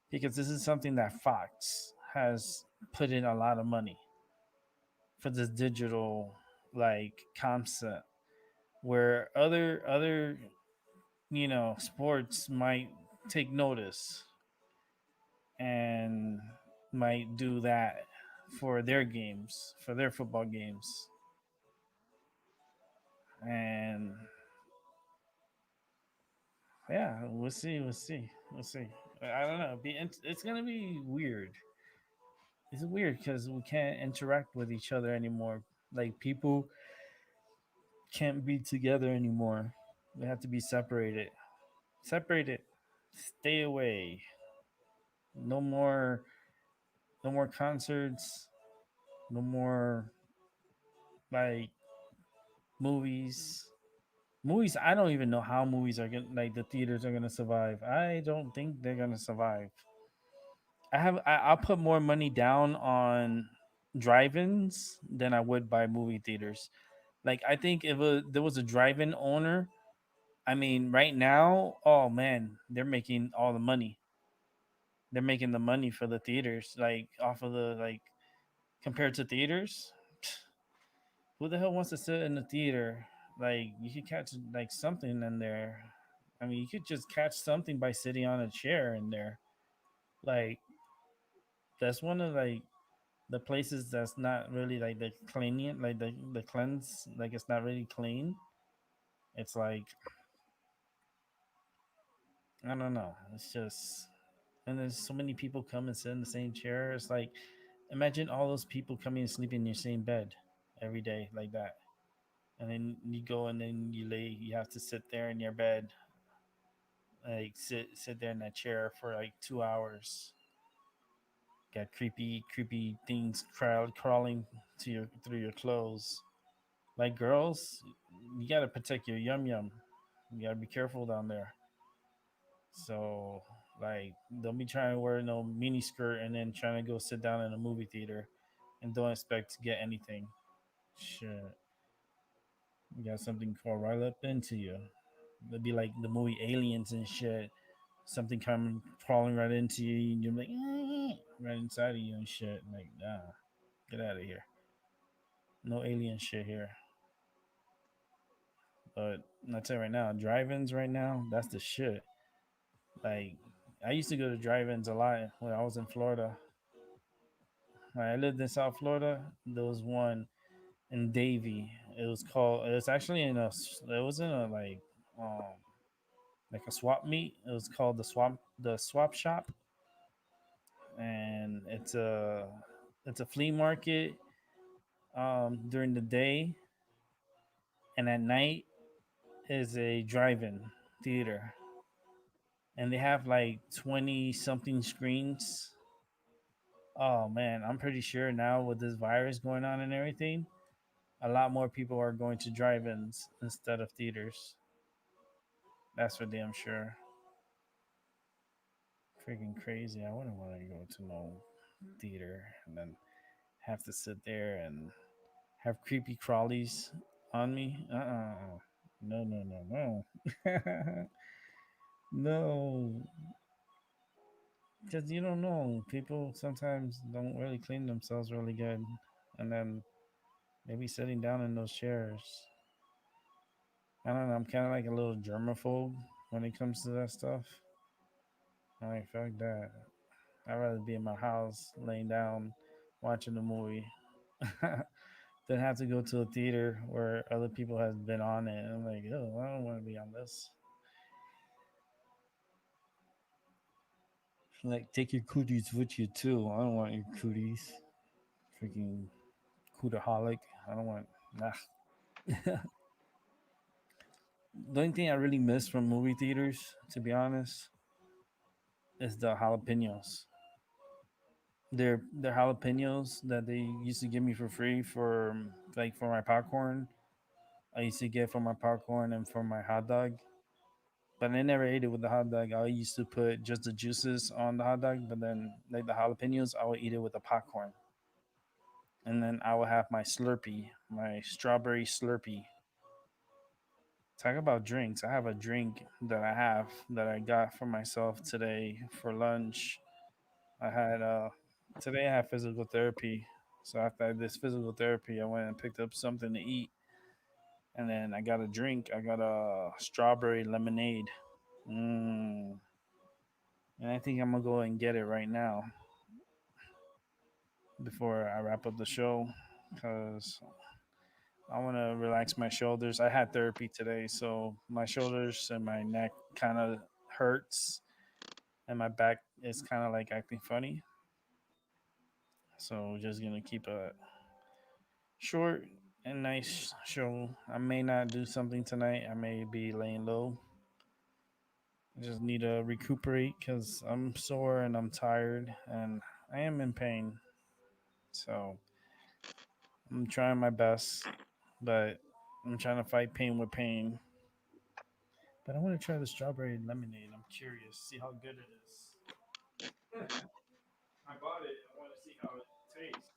A: because this is something that Fox has put in a lot of money for this digital like concept, where other sports might take notice and might do that for their games, for their football games. And yeah, we'll see. I don't know. It's gonna be weird. It's weird because we can't interact with each other anymore. Like people can't be together anymore. We have to be separated. Separated. Stay away. No more. No more concerts. No more like movies. Movies. I don't even know how movies are gonna like the theaters are gonna survive. I don't think they're gonna survive. I'll put more money down on drive-ins than I would buy movie theaters. Like I think if there was a drive-in owner, I mean, right now, oh man, they're making all the money. They're making the money for the theaters, like off of the like compared to theaters. Who the hell wants to sit in the theater? Like you could catch like something in there. I mean, you could just catch something by sitting on a chair in there. Like that's one of like the places that's not really like the cleaning, like the cleanse, like it's not really clean. It's like I don't know. It's just and there's so many people come and sit in the same chair. It's like imagine all those people coming and sleeping in your same bed every day like that, and then you go and then you lay. You have to sit there in your bed, like sit there in that chair for like 2 hours. Got creepy things crawling to your through your clothes. Like girls, you gotta protect your yum yum. You gotta be careful down there. So like, don't be trying to wear no mini skirt and then trying to go sit down in a movie theater and don't expect to get anything. Shit, you got something crawl right up into you. It'd be like the movie Aliens and shit. Something coming crawling right into you, and you're like, right inside of you and shit. Like, nah, get out of here. No alien shit here. But I'll tell you right now, drive-ins right now, that's the shit. Like, I used to go to drive-ins a lot when I was in Florida. When I lived in South Florida, there was one in Davie. It was called. It was actually in a. It was in a um like a swap meet. It was called the swap shop, and it's a flea market during the day, and at night is a drive-in theater, and they have like 20 something screens. Oh man, I'm pretty sure now with this virus going on and everything, a lot more people are going to drive-ins instead of theaters. That's for damn sure. Freaking crazy. I wouldn't want to go to no theater and then have to sit there and have creepy crawlies on me. No, no, no, no. No. Because you don't know. People sometimes don't really clean themselves really good. And then maybe sitting down in those chairs. I don't know. I'm kind of like a little germaphobe when it comes to that stuff. I'm like, fuck that. I'd rather be in my house, laying down, watching a movie, than have to go to a theater where other people have been on it. And I'm like, oh, I don't want to be on this. Like, take your cooties with you too. I don't want your cooties. Freaking cootaholic. I don't want. Nah. The only thing I really miss from movie theaters, to be honest, is the jalapenos. They're jalapenos that they used to give me for free for like for my popcorn. I used to get for my popcorn and for my hot dog. But I never ate it with the hot dog. I used to put just the juices on the hot dog, but then like the jalapenos, I would eat it with the popcorn. And then I would have my Slurpee, my strawberry Slurpee. Talk about drinks. I have a drink that I got for myself today for lunch. I had today I had physical therapy. So after this physical therapy, I went and picked up something to eat, and then I got a drink. I got a strawberry lemonade. Mm. And I think I'm gonna go and get it right now before I wrap up the show, because I want to relax my shoulders. I had therapy today, so my shoulders and my neck kind of hurts, and my back is kind of like acting funny. So just gonna keep a short and nice show. I may not do something tonight. I may be laying low. I just need to recuperate because I'm sore and I'm tired and I am in pain. So I'm trying my best, but I'm trying to fight pain with pain. But I want to try the strawberry lemonade. I'm curious, see how good it is. I bought it. I want to see how it tastes.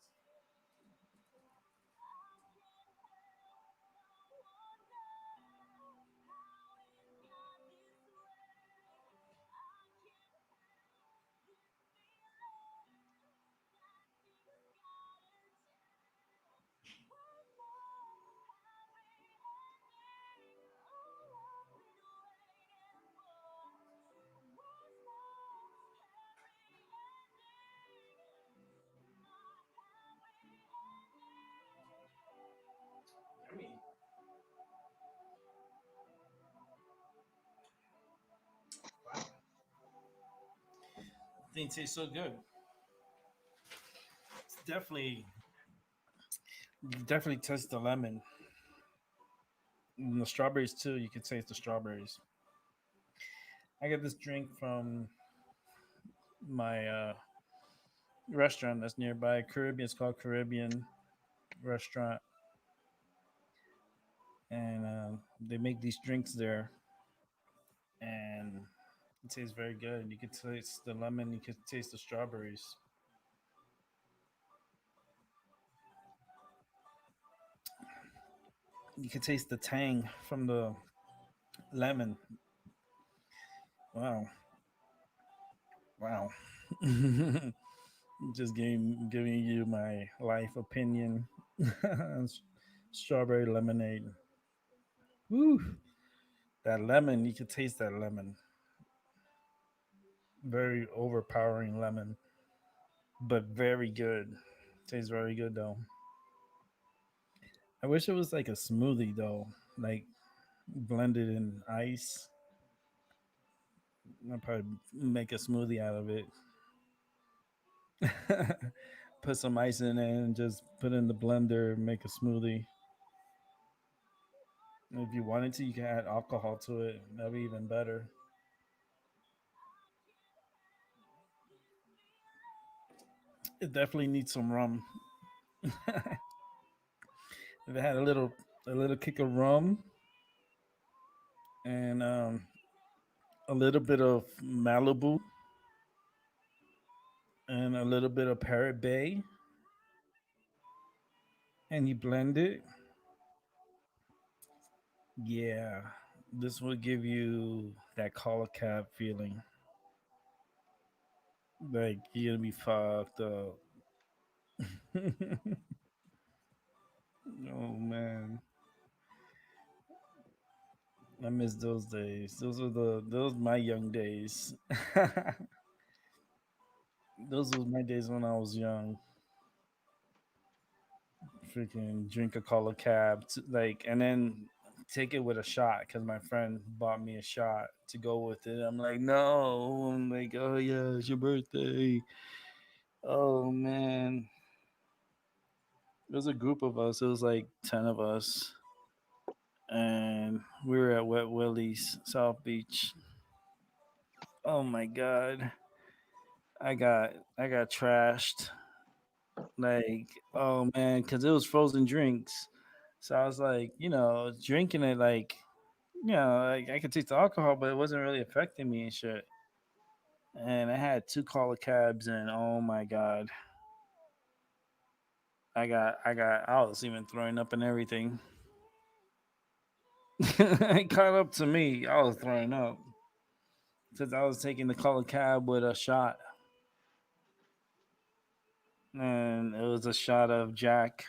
A: Yummy. Wow. Thing tastes so good. It's definitely, you definitely taste the lemon. And the strawberries too. You can taste the strawberries. I got this drink from my restaurant that's nearby. Caribbean. It's called Caribbean Restaurant, and they make these drinks there, and it tastes very good. You can taste the lemon. You can taste the strawberries. You can taste the tang from the lemon. Wow, wow. Just giving you my life opinion. Strawberry lemonade. Woo! That lemon, you can taste that lemon. Very overpowering lemon, but very good. Tastes very good though. I wish it was like a smoothie though, like blended in ice. I'd probably make a smoothie out of it. Put some ice in it and just put it in the blender, make a smoothie. If you wanted to, you can add alcohol to it. That'd be even better. It definitely needs some rum. If it had a little kick of rum and a little bit of Malibu and a little bit of Parrot Bay, and you blend it, yeah, this will give you that collar cap feeling. Like you're gonna be fucked up. Oh man, I miss those days. Those my young days. Those was my days when I was young. Freaking drink a cola cab, like, and then take it with a shot because my friend bought me a shot to go with it. I'm like, no. I'm like, oh yeah, it's your birthday. Oh man, it was a group of us. It was like 10 of us, and we were at Wet Willie's, South Beach. Oh my god, I got trashed. Like, oh man, because it was frozen drinks. So I was like, drinking it like, like I could taste the alcohol, but it wasn't really affecting me and shit. And I had two caller cabs, and oh my god, I was even throwing up and everything. It caught up to me. I was throwing up because I was taking the caller cab with a shot, and it was a shot of Jack.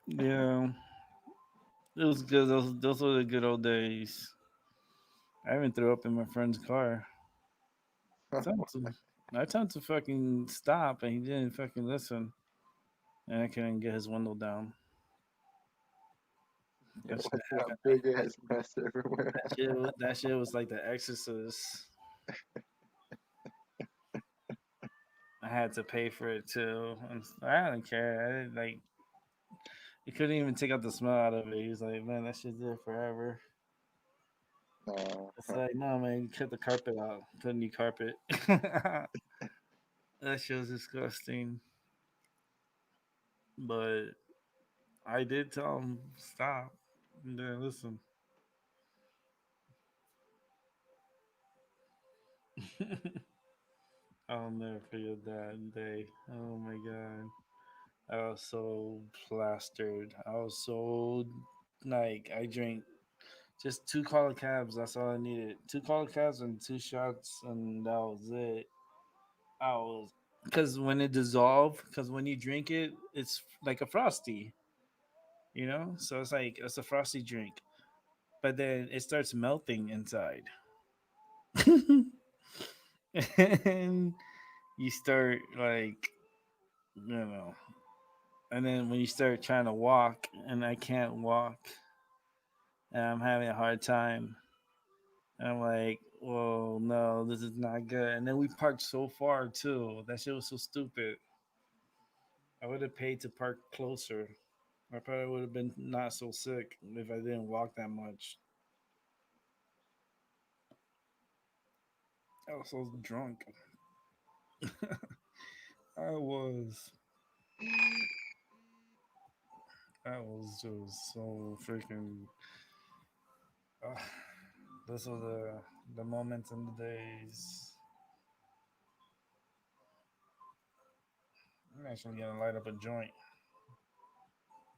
A: Yeah, it was good. Those were the good old days. I even threw up in my friend's car. Tell him to, I told him to fucking stop, and he didn't fucking listen. And I couldn't get his window down.
B: It
A: That shit
B: was a
A: happened.
B: big ass mess everywhere.
A: That shit was like The Exorcist. I had to pay for it too. And I didn't care. I didn't like. He couldn't even take out the smell out of it. He was like, "Man, that shit's there forever."
B: No,
A: It's like, no, man, you cut the carpet out. Put a new carpet. That shit was disgusting. But I did tell him stop. And then listen. I'll never forget that day. Oh my god. I was so plastered. I was so like I drank just two collar cabs. That's all I needed. Two collar cabs and two shots, and that was it. I was because when it dissolved, because when you drink it, it's like a frosty, So it's a frosty drink, but then it starts melting inside, and you start like you know and then when you start trying to walk and I can't walk and I'm having a hard time, and I'm like, well, no, this is not good. And then we parked so far too. That shit was so stupid. I would have paid to park closer. I probably would have been not so sick if I didn't walk that much. I was so drunk. I was. I was just so freaking. Uh, those are the moments and the days. I'm actually gonna light up a joint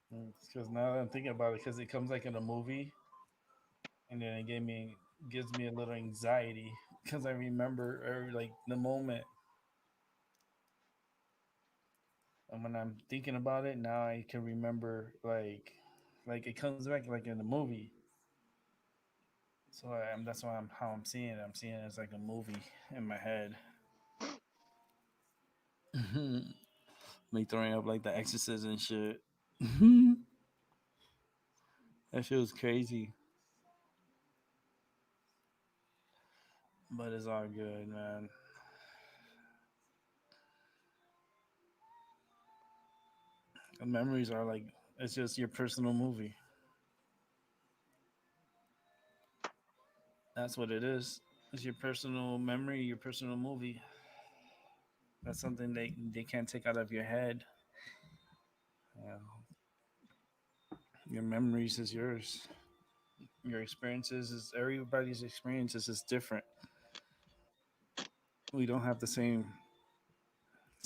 A: because now that I'm thinking about it, because it comes like in a movie, and then it gives me a little anxiety because I remember like the moment, and when I'm thinking about it now, I can remember like it comes back like in the movie. So that's why I'm how I'm seeing it. I'm seeing it as like a movie in my head. Me throwing up like the Exorcist and shit. That shit was crazy, but it's all good, man. The memories are like it's just your personal movie. That's what it is. It's your personal memory, your personal movie. That's something they can't take out of your head. Yeah. Your memories is yours. Your experiences is everybody's experiences is different. We don't have the same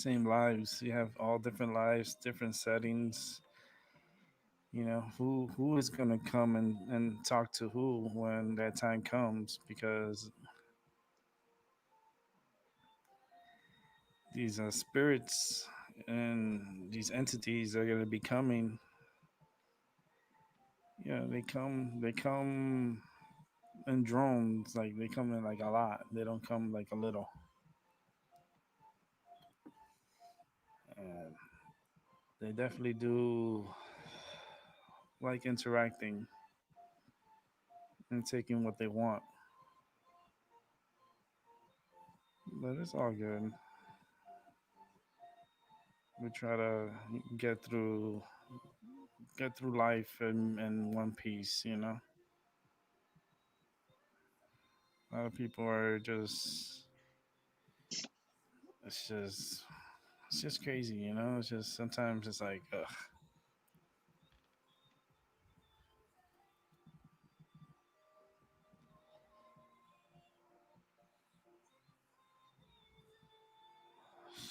A: lives. We have all different lives, different settings. You know who is gonna come and talk to who when that time comes because these spirits and these entities are gonna be coming. Yeah, they come in drones. Like they come in like a lot. They don't come like a little. And they definitely do like interacting and taking what they want. But it's all good. We try to get through get through life in one piece, you know. A lot of people are just it's just it's just crazy, you know. It's just sometimes it's like, ugh.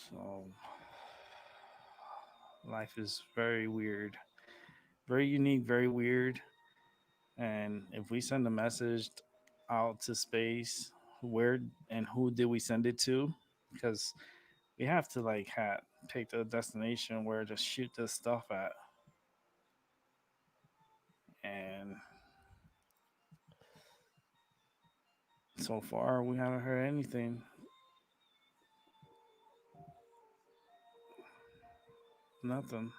A: So life is very weird, very unique, very weird. And if we send a message out to space, where and who did we send it to? Because we have to like pick the destination where to shoot this stuff at. And so far, we haven't heard anything. Nothing.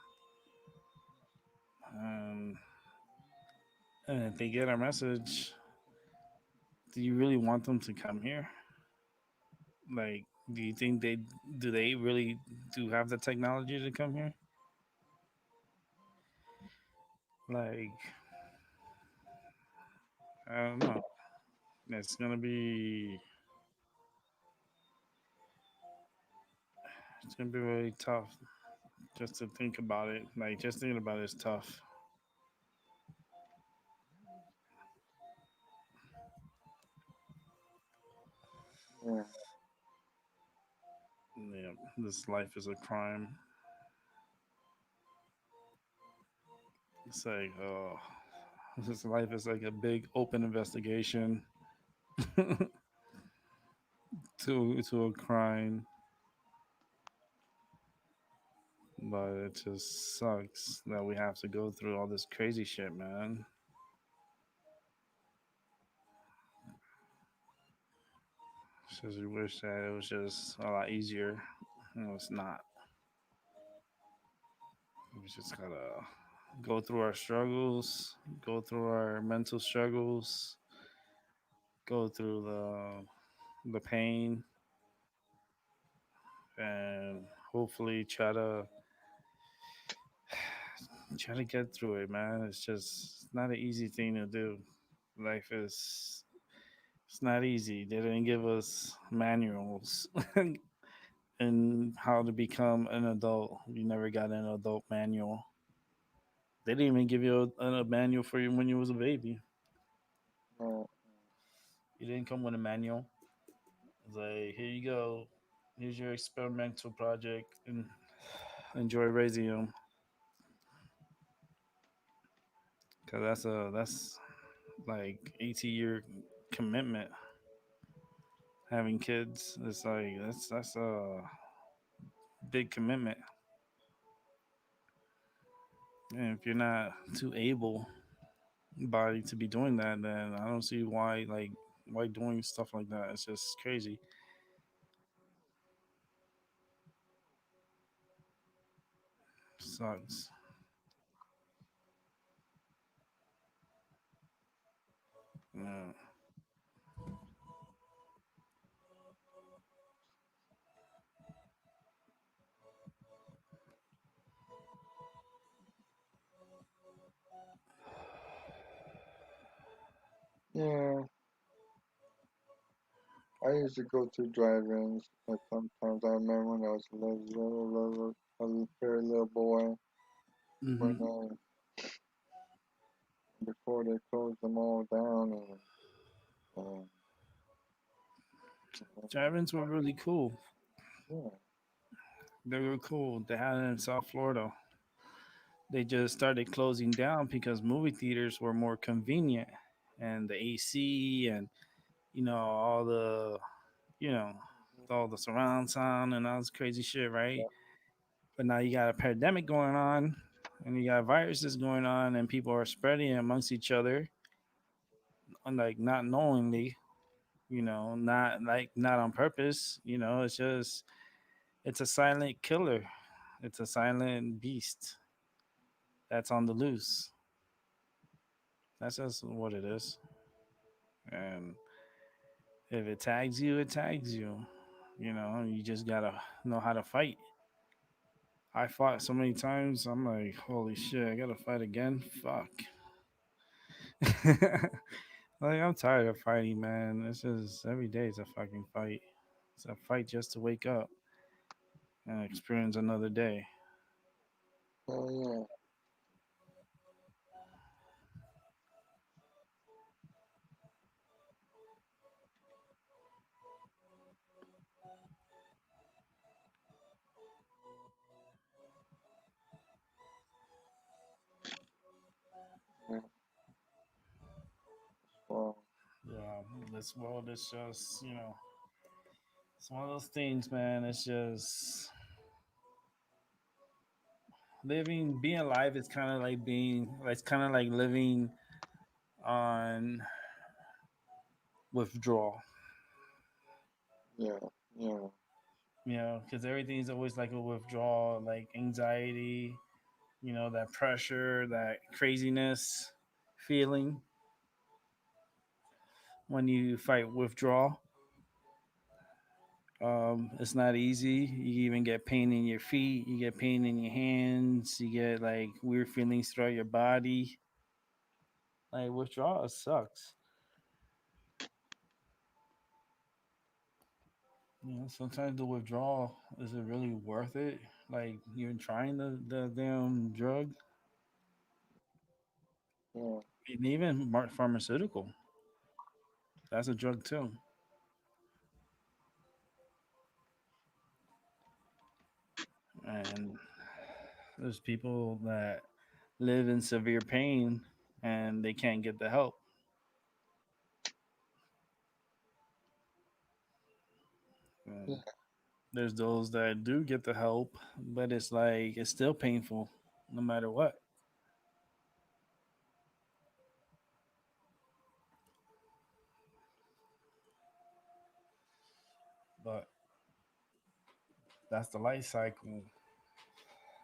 A: Um, and if they get our message, do you really want them to come here? Like, do you think they really do have the technology to come here? Like, I don't know. It's gonna be really tough just to think about it. Like, just thinking about it is tough.
B: Yeah.
A: Yeah, this life is a crime. It's like, oh, this life is like a big open investigation to a crime, but it just sucks that we have to go through all this crazy shit, man. It's just we wish that it was just a lot easier. No, it's not. We just gotta go through our struggles, go through our mental struggles, go through the pain, and hopefully try to get through it, man. It's just not an easy thing to do. Life is It's not easy. They didn't give us manuals and how to become an adult. You never got an adult manual. They didn't even give you a manual for you when you was a baby.
B: No,
A: You didn't come with a manual. It's like, here you go. Here's your experimental project, and enjoy raising them. Cause that's like 18-year commitment. Having kids, it's like that's a big commitment. And if you're not too able body to be doing that, then I don't see why doing stuff like that. It's just crazy. Sucks. Yeah.
B: yeah, I used to go to drive-ins. Like sometimes I remember when I was a very little boy, when
A: Hmm.
B: before they closed them all down, and
A: Drive-ins were really cool.
B: yeah,
A: They were cool. They had it in South Florida. They just started closing down because movie theaters were more convenient, and the AC and all the you know all the surround sound and all this crazy shit, right?
B: yeah,
A: But now you got a pandemic going on, and you got viruses going on, and people are spreading it amongst each other, like not knowingly, not on purpose. It's a silent killer. It's a silent beast that's on the loose. That's just what it is. And if it tags you, it tags you. You just gotta know how to fight. I fought so many times. I'm like, holy shit, I gotta fight again. Fuck. Like, I'm tired of fighting, man. It's just every day is a fucking fight. It's a fight just to wake up and experience another day.
B: oh yeah, yeah. Well,
A: Yeah, this world is just, it's one of those things, man. It's just being alive is kind of like it's kind of like living on withdrawal,
B: yeah, yeah,
A: because everything's always like a withdrawal, like anxiety, that pressure, that craziness feeling when you fight withdrawal. It's not easy. You even get pain in your feet, you get pain in your hands, you get like weird feelings throughout your body. Like withdrawal sucks. Sometimes the withdrawal is it really worth it? Like you're trying the damn drug,
B: yeah,
A: and even pharmaceutical. That's a drug too. And there's people that live in severe pain and they can't get the help. And
B: yeah.
A: there's those that do get the help, but it's like it's still painful no matter what. But that's the life cycle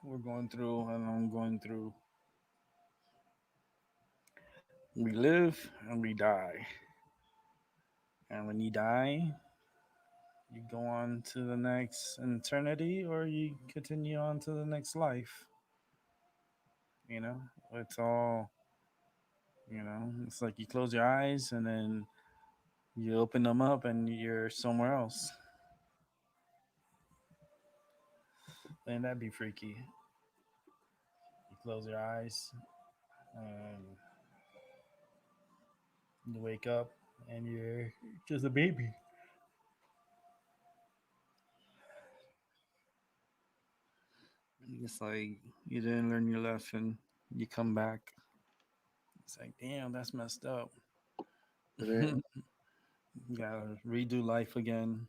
A: we're going through and I'm going through. We live and we die. And when you die, you go on to the next eternity or you continue on to the next life. You know, it's all, it's like you close your eyes and then You open them up and you're somewhere else. Man, that'd be freaky. You close your eyes and you wake up and you're just a baby. It's like you didn't learn your lesson. You come back. It's like, damn, that's messed up.
B: It is.
A: You gotta redo life again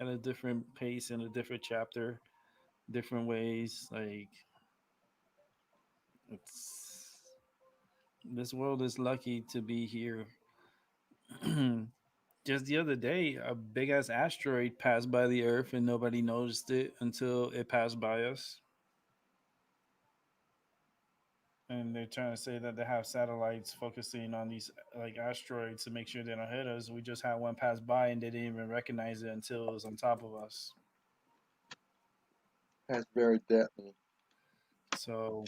A: at a different pace in a different chapter, different ways. Like it's this world is lucky to be here. Just the other day, a big ass asteroid passed by the Earth and nobody noticed it until it passed by us. And they're trying to say that they have satellites focusing on these like asteroids to make sure they don't hit us. We just had one pass by and they didn't even recognize it until it was on top of us.
B: That's very deadly.
A: So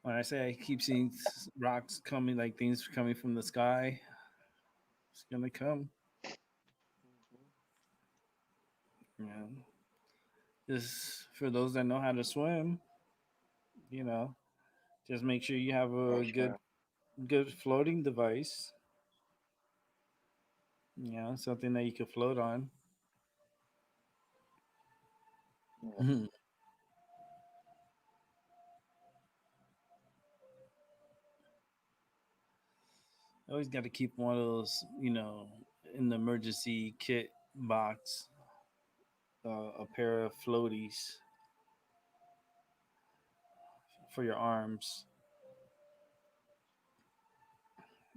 A: when I say I keep seeing rocks coming, like things coming from the sky, it's gonna come. Yeah, just for those that know how to swim, you know, just make sure you have a
B: That's
A: good
B: right.
A: good floating device. You know, something that you can float on.
B: Yeah.
A: Always got to keep one of those, in the emergency kit box, a pair of floaties for your arms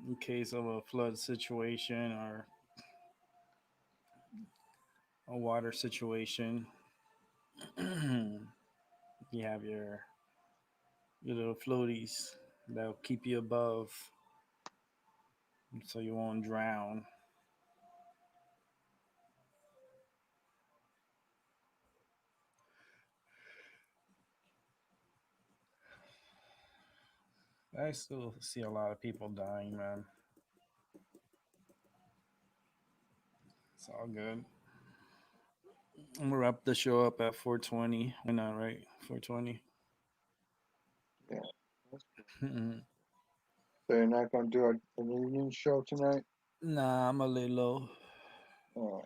A: in case of a flood situation or a water situation. You have your little floaties that'll keep you above so you won't drown. I still see a lot of people dying, man. It's all good. I'm gonna wrap the show up at 4:20. Why not, right? 4:20.
B: Yeah. That's good. So you're not going to do an evening show tonight?
A: Nah, I'm gonna lay low.
B: Oh,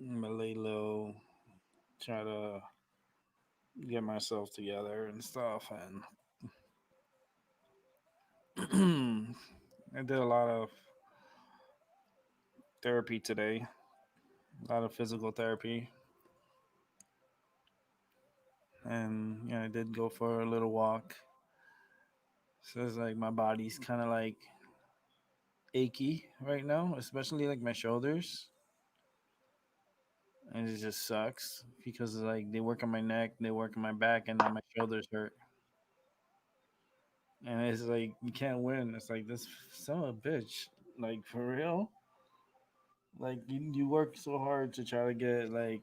A: I'm gonna lay low. Try to get myself together and stuff. And I did a lot of therapy today. A lot of physical therapy. And I did go for a little walk. So it's like my body's kind of like achy right now, especially like my shoulders. And it just sucks because like they work on my neck, they work on my back, and now my shoulders hurt. And it's like you can't win. It's like this son of a bitch. Like for real. Like you work so hard to try to get like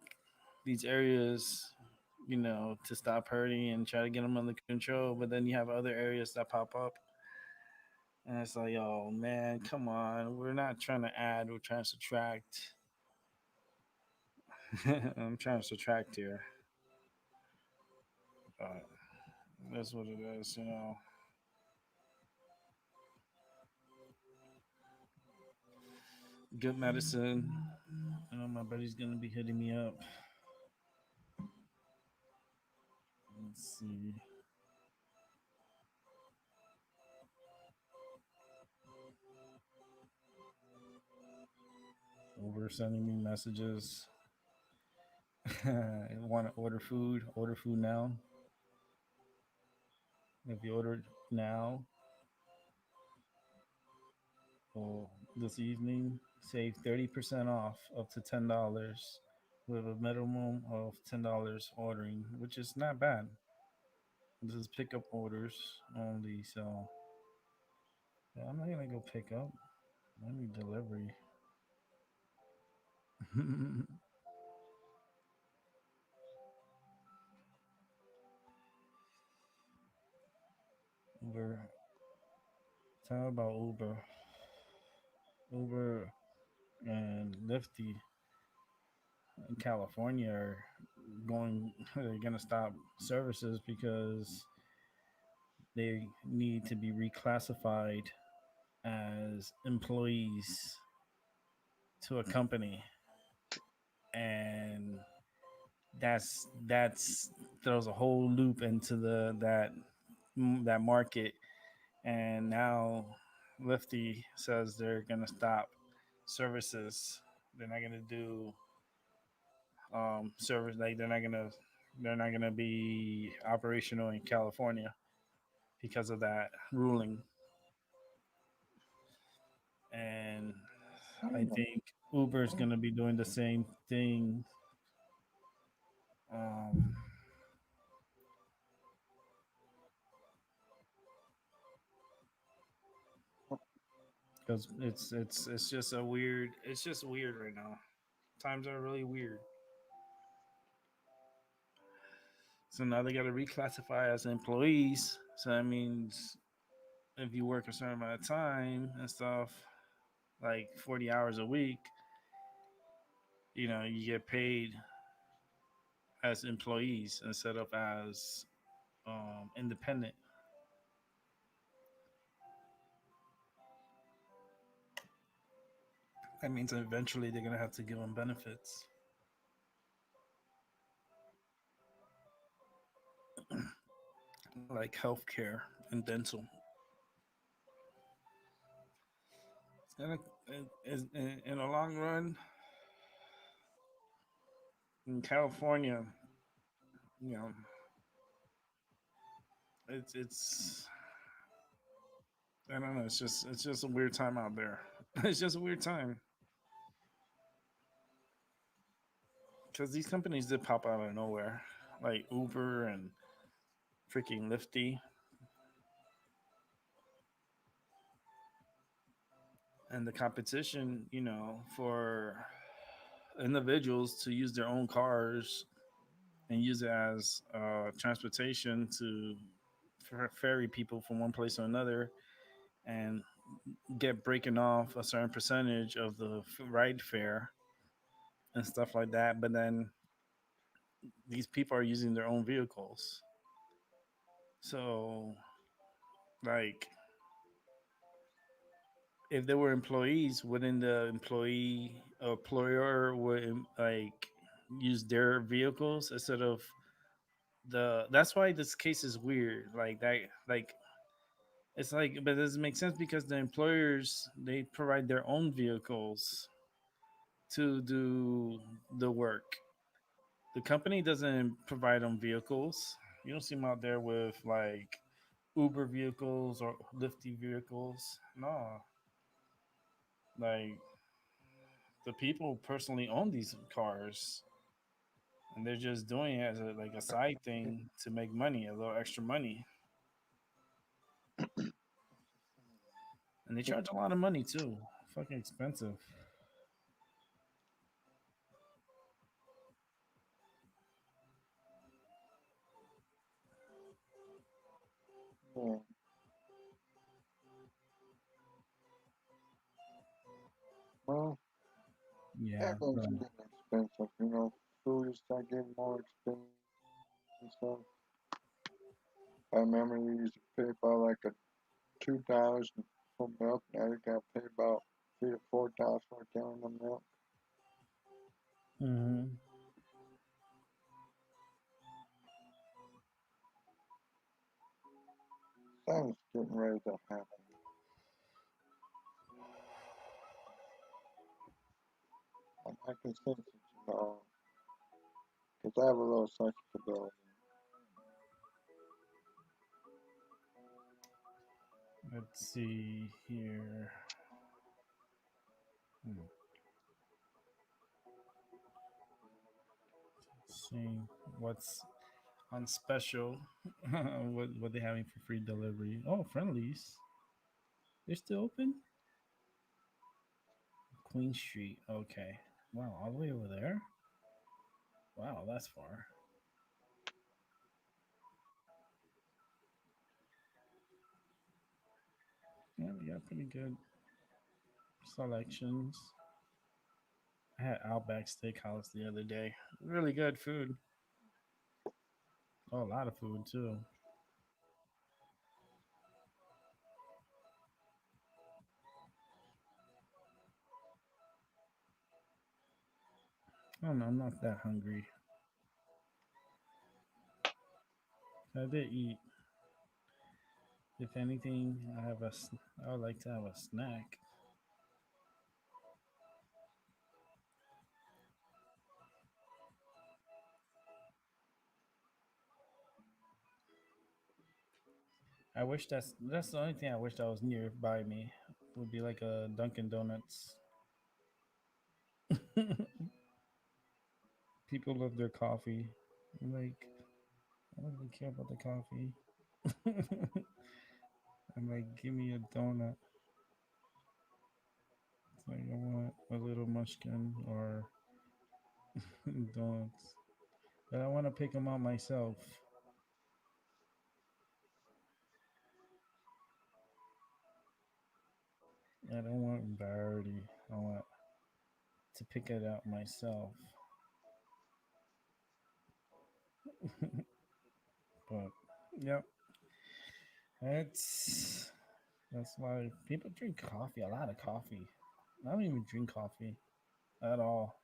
A: these areas, to stop hurting and try to get them under control, but then you have other areas that pop up, and it's like, oh man, come on, we're not trying to add, we're trying to subtract. I'm trying to subtract here, but that's what it is. Good medicine. I know my buddy's gonna be hitting me up. Let's see. Over sending me messages. Want to order food? Order food now. If you ordered now or this evening, save 30% off up to $10 with a minimum of $10 ordering, which is not bad. This is pickup orders only, so yeah, I'm not gonna go pick up. I need delivery. Uber Tell about Uber and Lyfty in California are going. They're gonna stop services because they need to be reclassified as employees to a company, and that's throws a whole loop into that market. And now Lifty says they're gonna stop services. They're not gonna do service, like they're not gonna be operational in California because of that ruling. And I
B: Damn.
A: think Uber is gonna be doing the same thing. Um, because it's just a weird. It's just weird right now. Times are really weird. So now they got to reclassify as employees. So that means if you work a certain amount of time and stuff, like 40 hours a week, you get paid as employees instead of as independent. That means eventually they're gonna have to give them benefits like healthcare and dental. It's gonna, in the long run, in California, you know, it's I don't know. It's just a weird time out there. It's just a weird time because these companies did pop out of nowhere, like Uber and freaking Lyfty, and the competition. For individuals to use their own cars and use it as transportation to ferry people from one place to another and get breaking off a certain percentage of the ride fare and stuff like that. But then these people are using their own vehicles. So, like, if they were employees, wouldn't the employer would like use their vehicles instead of that's why this case is weird. Like that, like it's like, but it doesn't make sense because the employers they provide their own vehicles to do the work. The company doesn't provide them vehicles. You don't see them out there with like Uber vehicles or Lyfty vehicles. No, like the people personally own these cars, and they're just doing it as like a side thing to make money, a little extra money, and they charge a lot of money too. Fucking expensive.
B: Yeah. Well,
A: Yeah,
B: everything's
A: so,
B: getting expensive. Food is start getting more expensive. I remember you used to pay about like a 2,000 for milk. Now you got to pay about 3 to 4 dollars for a gallon of milk.
A: hmm
B: Something's getting ready to happen. I can sense it, because I have a little psychic ability.
A: let's see here. Hmm. See what's on special. What they having for free delivery? Oh, Friendlies. They're still open. Queen Street. Okay. Wow, all the way over there. Wow, that's far. Yeah, we got pretty good selections. I had Outback Steakhouse the other day. Really good food. Oh, a lot of food too. I don't know. I'm not that hungry. I did eat. If anything, I would like to have a snack. I wish that's the only thing I wish that was nearby me. Would be like a Dunkin' Donuts. People love their coffee. I'm like, I don't really care about the coffee. I'm like, give me a donut. It's like I want a little munchkin or donuts, but I want to pick them out myself. I don't want variety. I want to pick it out myself. But yep, that's that's why people drink coffee. A lot of coffee. I don't even drink coffee at all.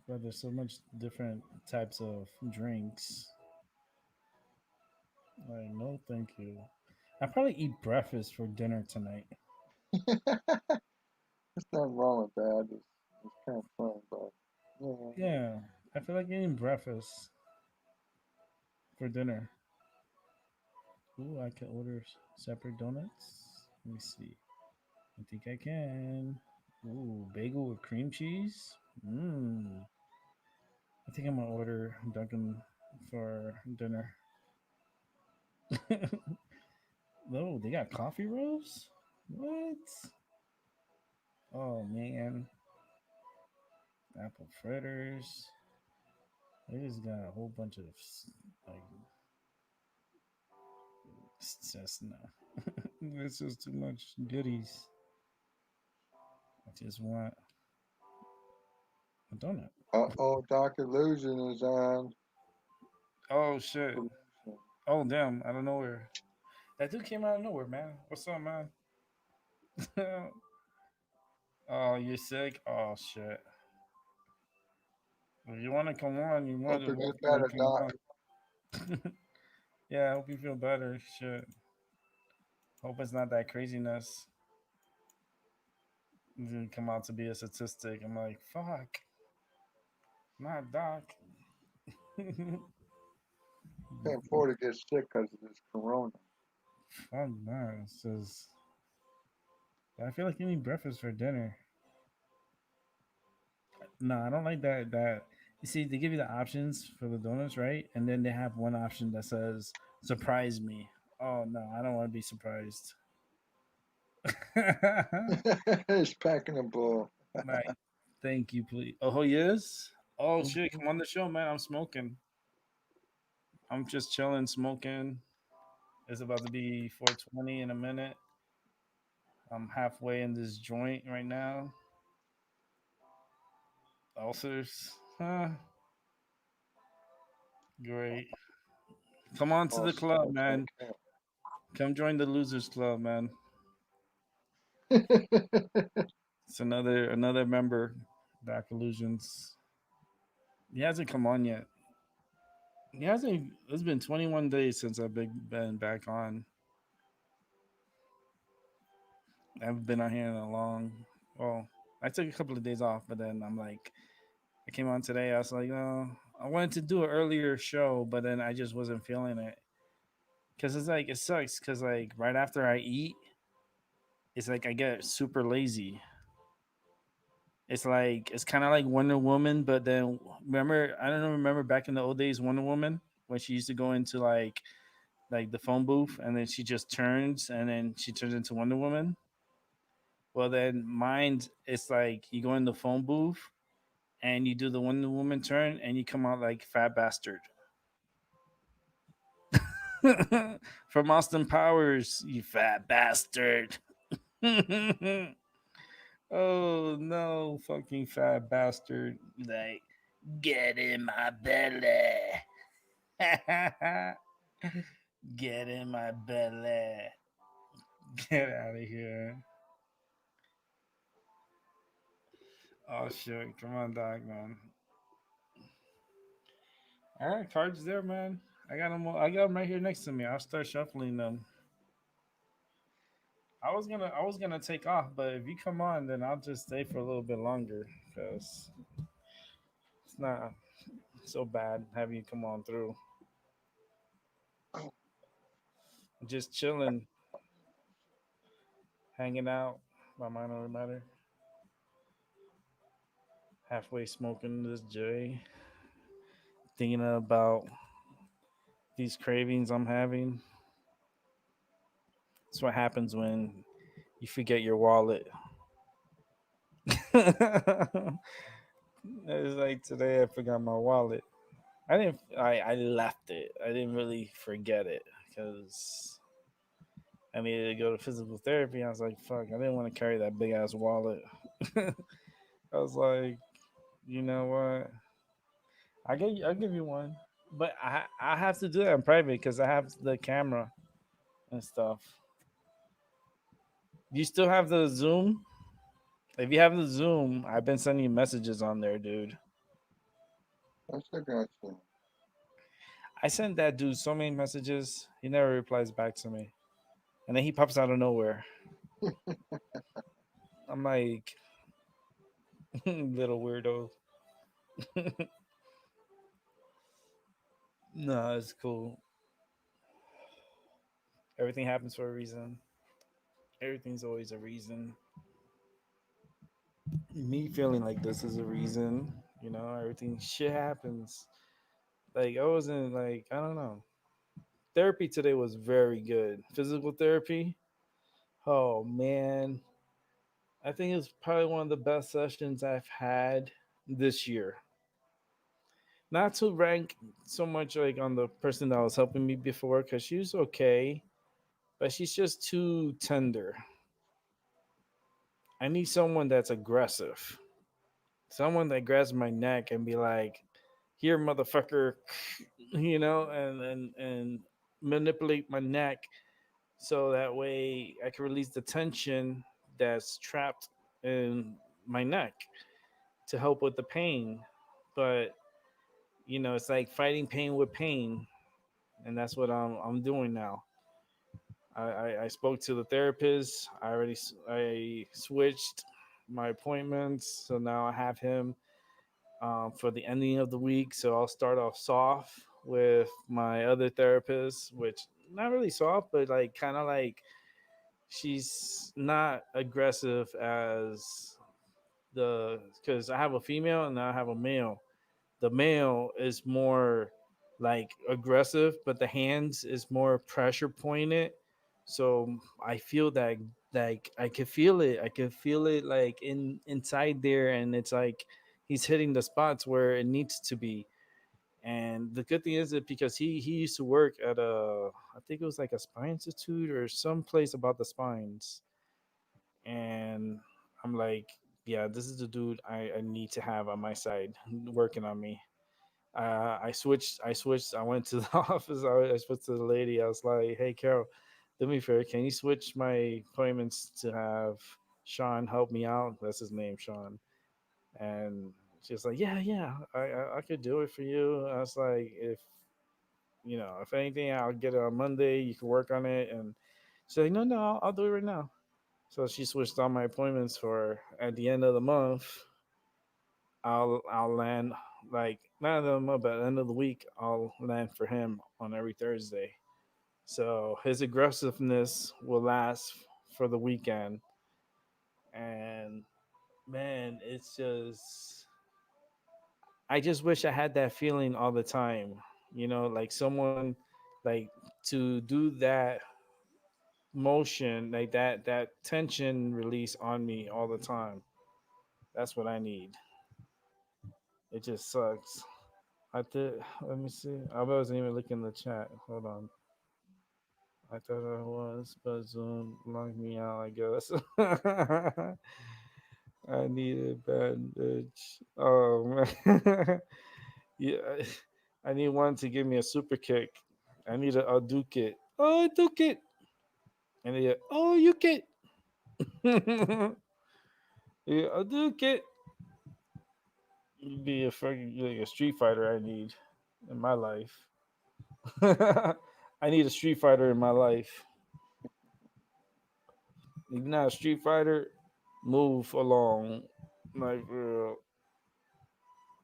A: But there's so much different types of drinks. Like, no, thank you. I probably eat breakfast for dinner tonight.
B: There's nothing wrong with that. It's kind of fun, but yeah.
A: Yeah, I feel like eating breakfast for dinner. Ooh, I can order separate donuts. Let me see. I think I can. Ooh, bagel with cream cheese. Mmm. I think I'm gonna order Dunkin' for dinner. No, they got coffee rolls. What? Oh man, apple fritters. They just got a whole bunch of like. It's just no. It's just too much goodies. I just want a donut.
B: Uh-oh, Dr. Illusion is on.
A: Oh shit.
B: Illusion.
A: Oh damn. Out of nowhere. That dude came out of nowhere, man. What's up, man? Oh, you're sick? Oh shit. If you want to come on, you're more
B: Hope
A: than
B: you get
A: welcome to
B: better,
A: come
B: Doc.
A: on. Yeah, I hope you feel better. Shit. Hope it's not that craziness. It's gonna come out to be a statistic. I'm like, fuck, not Doc.
B: Can't afford to get sick because of this corona.
A: Fuck that. It says, I feel like eating breakfast for dinner. No, I don't like that. You see, they give you the options for the donuts, right? And then they have one option that says "surprise me." Oh no, I don't want to be surprised.
B: He's packing a ball.
A: Like, thank you, please. Oh, he is. Oh shit,
B: Mhm.
A: come on the show, man. I'm smoking. I'm just chilling, smoking. It's about to be 4:20 in a minute. I'm halfway in this joint right now. Ulcers. Huh. Great. Come on to
B: Oh,
A: the club,
B: smokes like
A: man. Come join the losers club, man.
B: hell.
A: It's another member. Back illusions. He hasn't come on yet. He hasn't. It's been 21 days since been back on. I haven't been on here in a long. Well, I took a couple of days off, but then I'm like, I came on today. I was like, oh, I wanted to do an earlier show, but then I just wasn't feeling it. Cause it's like it sucks. Cause like right after I eat, it's like I get super lazy. It's like it's kind of like Wonder Woman, but then remember I don't know. Remember back in the old days, Wonder Woman when she used to go into like the phone booth and then she just turns and then she turns into Wonder Woman. Well, then mine it's like you go in the phone booth and you do the Wonder Woman turn and you come out like fat bastard. From Austin Powers, you fat bastard. Oh no, fucking fat bastard. Like, get in my belly. Get in my belly. Get out of here. Oh shit. Come on, dog, man. All right, cards there, man. I got them. I got them right here next to me. I'll start shuffling them. I was gonna take off, but if you come on, then I'll just stay for a little bit longer because it's not so bad having you come on through. Just chilling, hanging out. My mind on the matter. Halfway smoking this J, thinking about these cravings I'm having. That's what happens when you forget your wallet. It's like today I forgot my wallet. I didn't. I left it. I didn't really forget it because I needed to go to physical therapy. I was like, fuck. I didn't want to carry that big ass wallet. I was like, you know what? I'll give you one, but I have to do that in private because I have the camera and stuff. You still have the Zoom? If you have the Zoom, I've been sending you messages on there, dude.
B: I still got you.
A: I sent that dude so many messages. He never replies back to me, and then he pops out of nowhere. I'm like, little weirdo. No, it's cool. Everything happens for a reason. Everything's always a reason. Me feeling like this is a reason. Everything shit happens. Like I wasn't like I don't know. Therapy today was very good. Physical therapy. Oh man, I think it's probably one of the best sessions I've had this year. Not to rank so much like on the person that was helping me before, because she was okay, but she's just too tender. I need someone that's aggressive. Someone that grabs my neck and be like, "Here, motherfucker," and manipulate my neck so that way I can release the tension that's trapped in my neck to help with the pain. But it's like fighting pain with pain, and that's what I'm doing now. I spoke to the therapist. I switched my appointments, so now I have him for the ending of the week. So I'll start off soft with my other therapist, which not really soft, but like kind of like she's not aggressive as the because I have a female and I have a male. The male is more like aggressive, but the hands is more pressure pointed. So I feel that like I can feel it. I can feel it like inside there, and it's like he's hitting the spots where it needs to be. And the good thing is that because he used to work at I think it was like a spine institute or some place about the spines, and I'm like, yeah, this is the dude I need to have on my side working on me. I switched. I went to the office. I spoke to the lady. I was like, "Hey, Carol, do me a favor. Can you switch my appointments to have Sean help me out? That's his name, Sean." And she was like, "Yeah, yeah, I could do it for you." I was like, "If anything, I'll get it on Monday. You can work on it." And she's like, "No, no, I'll do it right now." So she switched all my appointments for at the end of the month. I'll land like not of the month, but at the end of the week. I'll land for him on every Thursday. So his aggressiveness will last for the weekend, and man, it's just I just wish I had that feeling all the time. Like someone like to do that motion, like that tension release on me all the time. That's what I need. It just sucks. Let me see. I wasn't even looking in the chat. Hold on. I thought I was, but Zoom locked me out, I guess. I need a bandage. Oh man. Yeah, I need one to give me a super kick. I need a Duke it. Oh, Duke it. And they, oh, you get. Yeah, a Duke it. Be a fucking like a Street Fighter. I need in my life. I need a Street Fighter in my life. If you're not a Street Fighter, move along. Like,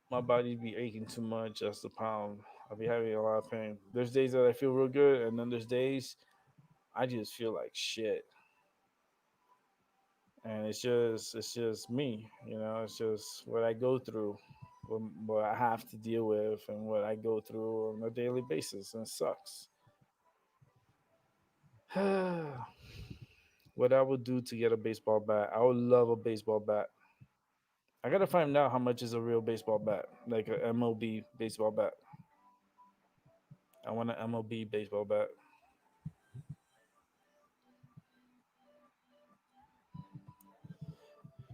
A: my body be aching too much just a pound. I'll be having a lot of pain. There's days that I feel real good, and then there's days I just feel like shit. And it's just me, It's just what I go through, what I have to deal with, and what I go through on a daily basis, and it sucks. What I would do to get a baseball bat? I would love a baseball bat. I gotta find out how much is a real baseball bat, like a MLB baseball bat. I want an MLB baseball bat,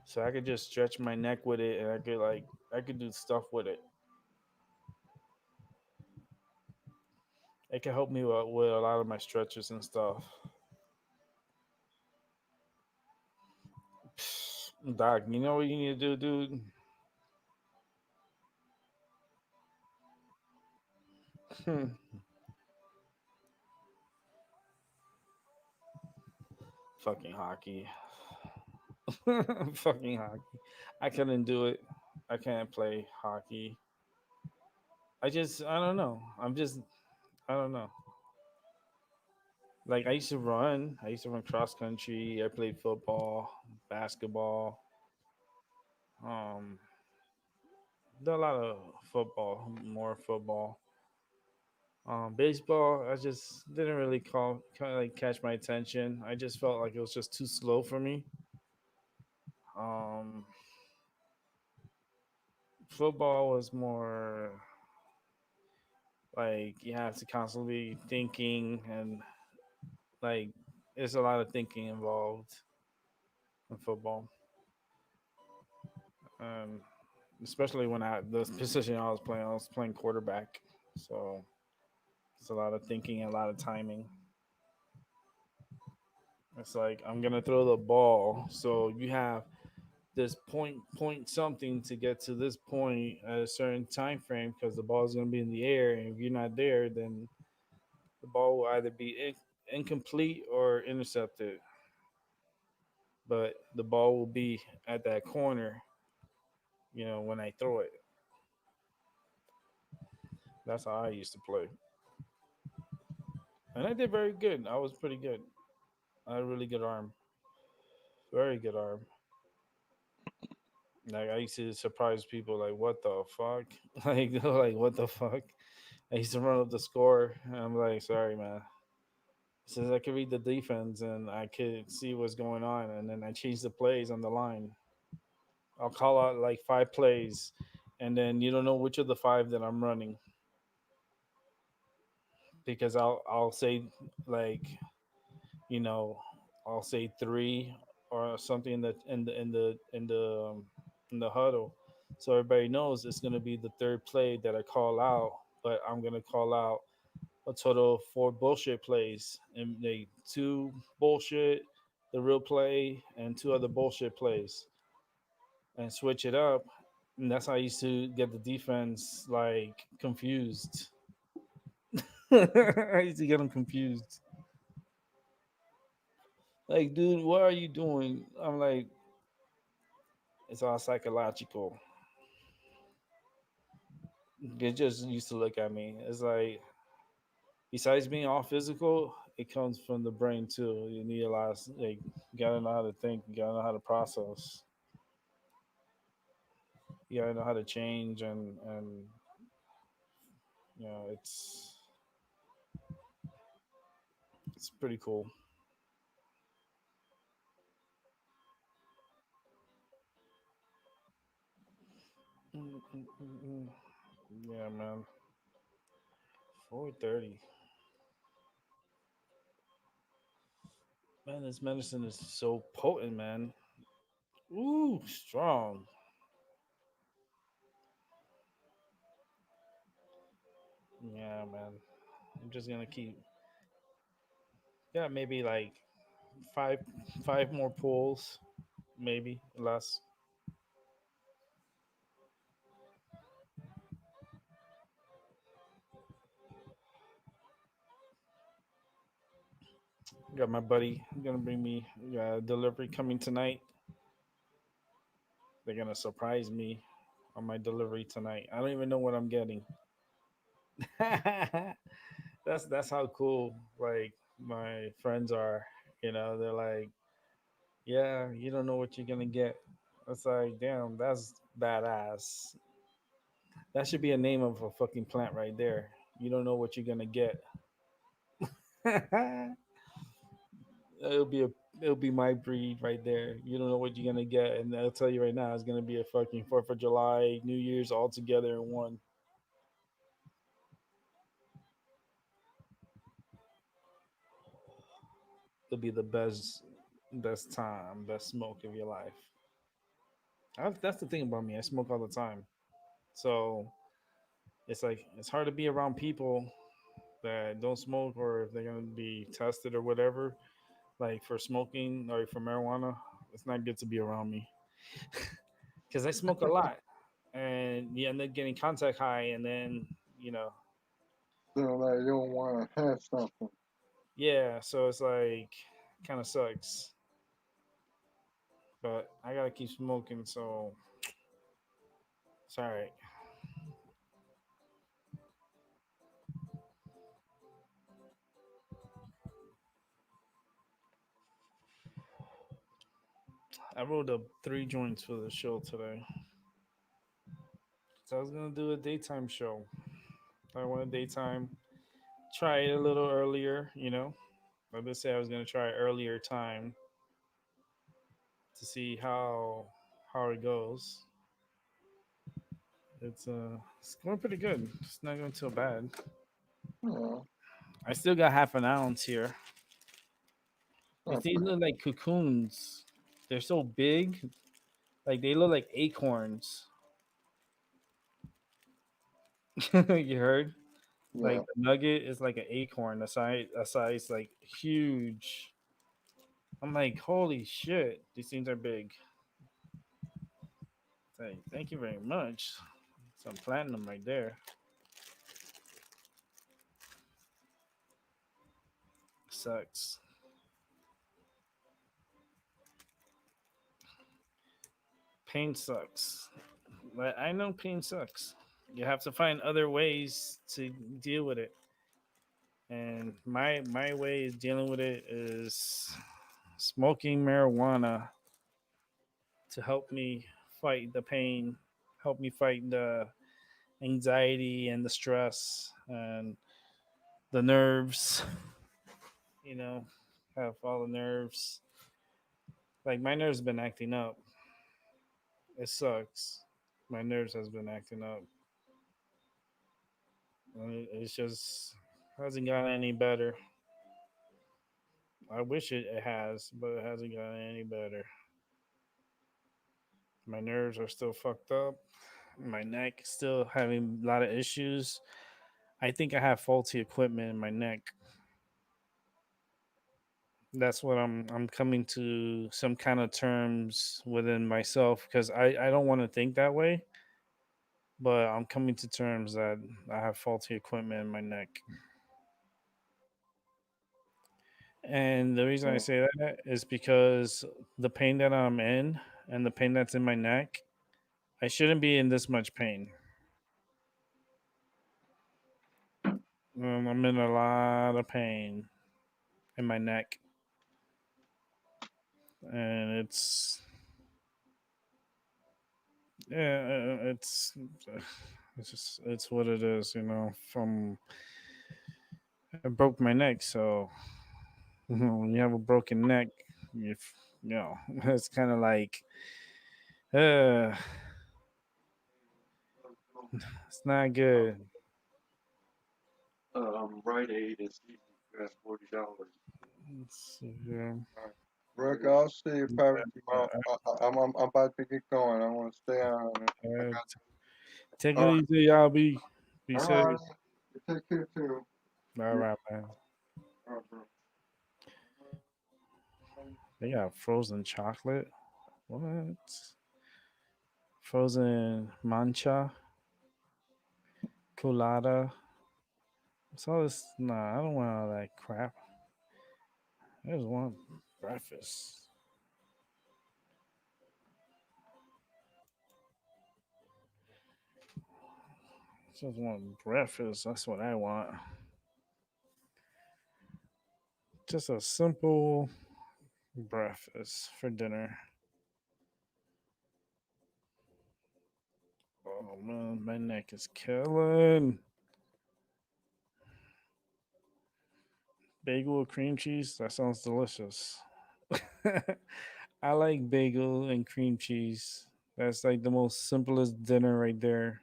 A: so I could just stretch my neck with it, and I could do stuff with it. It can help me with a lot of my stretches and stuff. Doc, you know what you need to do, dude? Fucking hockey. Fucking hockey. I couldn't do it. I can't play hockey. I don't know. I don't know. Like, I used to run. I used to run cross country. I played football, basketball. Um, did a lot of football, more football. Baseball, I just didn't really kind of like catch my attention. I just felt like it was just too slow for me. Um, Football was more like you have to constantly thinking, and like there's a lot of thinking involved in football. um, Especially when the position I was playing quarterback, so it's a lot of thinking and a lot of timing. It's like I'm gonna throw the ball, so you have this point something to get to this point at a certain time frame, because the ball is gonna be in the air, and if you're not there, then the ball will either be incomplete or intercepted, but the ball will be at that corner, when I throw it. That's how I used to play. And I did very good. I was pretty good. I had a really good arm. Very good arm. Like, I used to surprise people like, what the fuck? Like, they're like, what the fuck? I used to run up the score, and I'm like, sorry man. Since I could read the defense and I could see what's going on, and then I changed the plays on the line. I'll call out like 5 plays, and then you don't know which of the 5 that I'm running, because I'll say, like, you know I'll say 3 or something in the huddle, so everybody knows it's gonna be the third play that I call out. But I'm gonna call out a total of 4 bullshit plays, and they 2 bullshit, the real play, and 2 other bullshit plays, and switch it up. And that's how I used to get the defense like confused. I used to get them confused. Like, dude, what are you doing? I'm like, it's all psychological. They just used to look at me. It's like, besides being all physical, it comes from the brain too. You need a lot of, like, you gotta know how to think, you gotta know how to process, you gotta know how to change, and it's pretty cool. Mm, mm, mm, mm. Yeah, man. 4:30. Man, this medicine is so potent, man. Ooh, strong. Yeah, man. I'm just gonna keep. Yeah, maybe like five, five more pulls, maybe less. Got my buddy gonna bring me delivery coming tonight. They're gonna surprise me on my delivery tonight. I don't even know what I'm getting. That's how cool like my friends are. You know, they're like, yeah, you don't know what you're gonna get. It's like, damn, that's badass. That should be a name of a fucking plant right there. You don't know what you're gonna get. it'll be a it'll be my breed right there. You don't know what you're gonna get, and I'll tell you right now, it's gonna be a fucking Fourth of July, New Year's all together in one. It'll be the best time, best smoke of your life. That's the thing about me. I smoke all the time, so it's like it's hard to be around people that don't smoke or if they're gonna be tested or whatever. Like for smoking or for marijuana, it's not good to be around me because I smoke a lot, and you end up getting contact high, and then you know,
B: So like you don't want to have something.
A: yeah. So it's like kind of sucks, but I gotta keep smoking, so it's all right. I rolled up 3 joints for the show today, so I was gonna do a daytime show. I want a daytime. Try it a little earlier, you know. I did say I was gonna try earlier time to see how it goes. It's going pretty good. It's not going too bad.
B: Yeah,
A: I still got half an ounce here. These
B: not
A: things
B: bad.
A: look like cocoons. They're so big, like they look like acorns. You heard? Like
B: Yeah,
A: the nugget is like an acorn, a size like huge. I'm like, holy shit, these things are big. Thank you very much. Some platinum right there. Sucks. Pain sucks. But I know pain sucks. You have to find other ways to deal with it. And my way of dealing with it is smoking marijuana to help me fight the pain, help me fight the anxiety and the stress and the nerves. You know, have all the nerves. Like my nerves been acting up. It sucks. My nerves has been acting up. It's just hasn't gotten any better. I wish it has, but it hasn't gotten any better. My nerves are still fucked up. My neck still having a lot of issues. I think I have faulty equipment in my neck. That's what I'm coming to some kind of terms within myself because I don't want to think that way, but I'm coming to terms that I have faulty equipment in my neck. And the reason I
B: yeah.
A: say that is because the pain that I'm in and the pain that's in my neck, I shouldn't be in this much pain. I'm in a lot of pain in my neck, and it's just it's what it is, you know. From I broke my neck, so when you have a broken neck, if you know, it's kind of like uh, it's not
B: Um,
A: good.
B: Rite Aid is easy to ask $40.
A: Let's see here.
B: Rick, I'll see you probably
A: Uh,
B: tomorrow. I'm about to get going. I want to stay on. I
A: uh,
B: got.
A: Take
B: All
A: it
B: right.
A: easy, y'all. Be
B: All
A: safe.
B: right. You take care too.
A: All
B: Yeah.
A: right, man.
B: All right, bro.
A: They got frozen chocolate. What? Frozen mancha, colada. What's all this? Nah, I don't want all that crap. I just want breakfast. Just want breakfast. That's what I want. Just a simple breakfast for dinner. Oh man, my neck is killing. Bagel with cream cheese. That sounds delicious. I like bagel and cream cheese. That's like the most simplest dinner right there.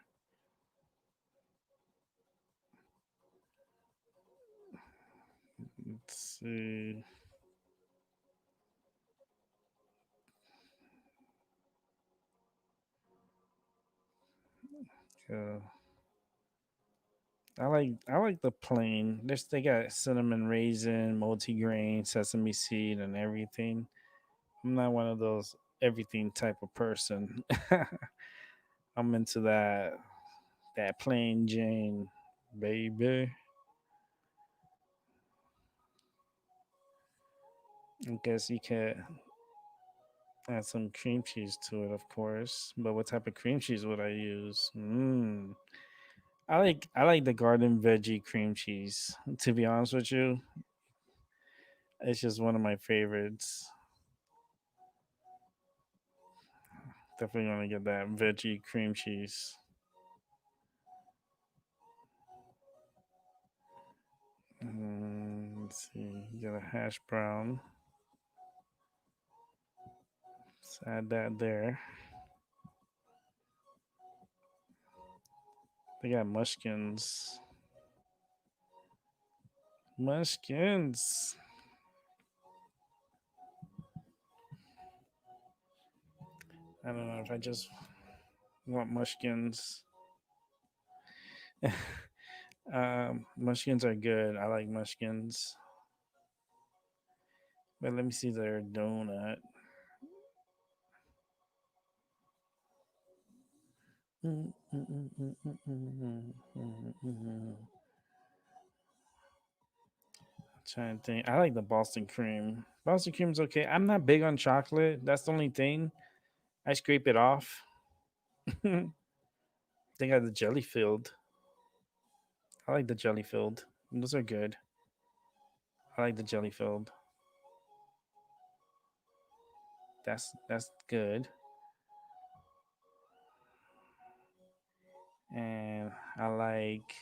A: Let's see. Yeah. I like the plain. They got cinnamon raisin, multigrain, sesame seed, and everything. I'm not one of those everything type of person. I'm into that plain Jane, baby. I guess you could add some cream cheese to it, of course. But what type of cream cheese would I use? I like the garden veggie cream cheese. To be honest with you, it's just one of my favorites. Definitely gonna get that veggie cream cheese. Let's see. You got a hash brown. Let's add that there. They got mushkins. Mushkins. I don't know if I just want mushkins. Mushkins are good. I like mushkins. But let me see their donut. Trying to think. I like the Boston cream. Boston cream's okay. I'm not big on chocolate. That's the only thing. I scrape it off. They got the jelly filled. I like the jelly filled. Those are good. I like the jelly filled. That's good. And I like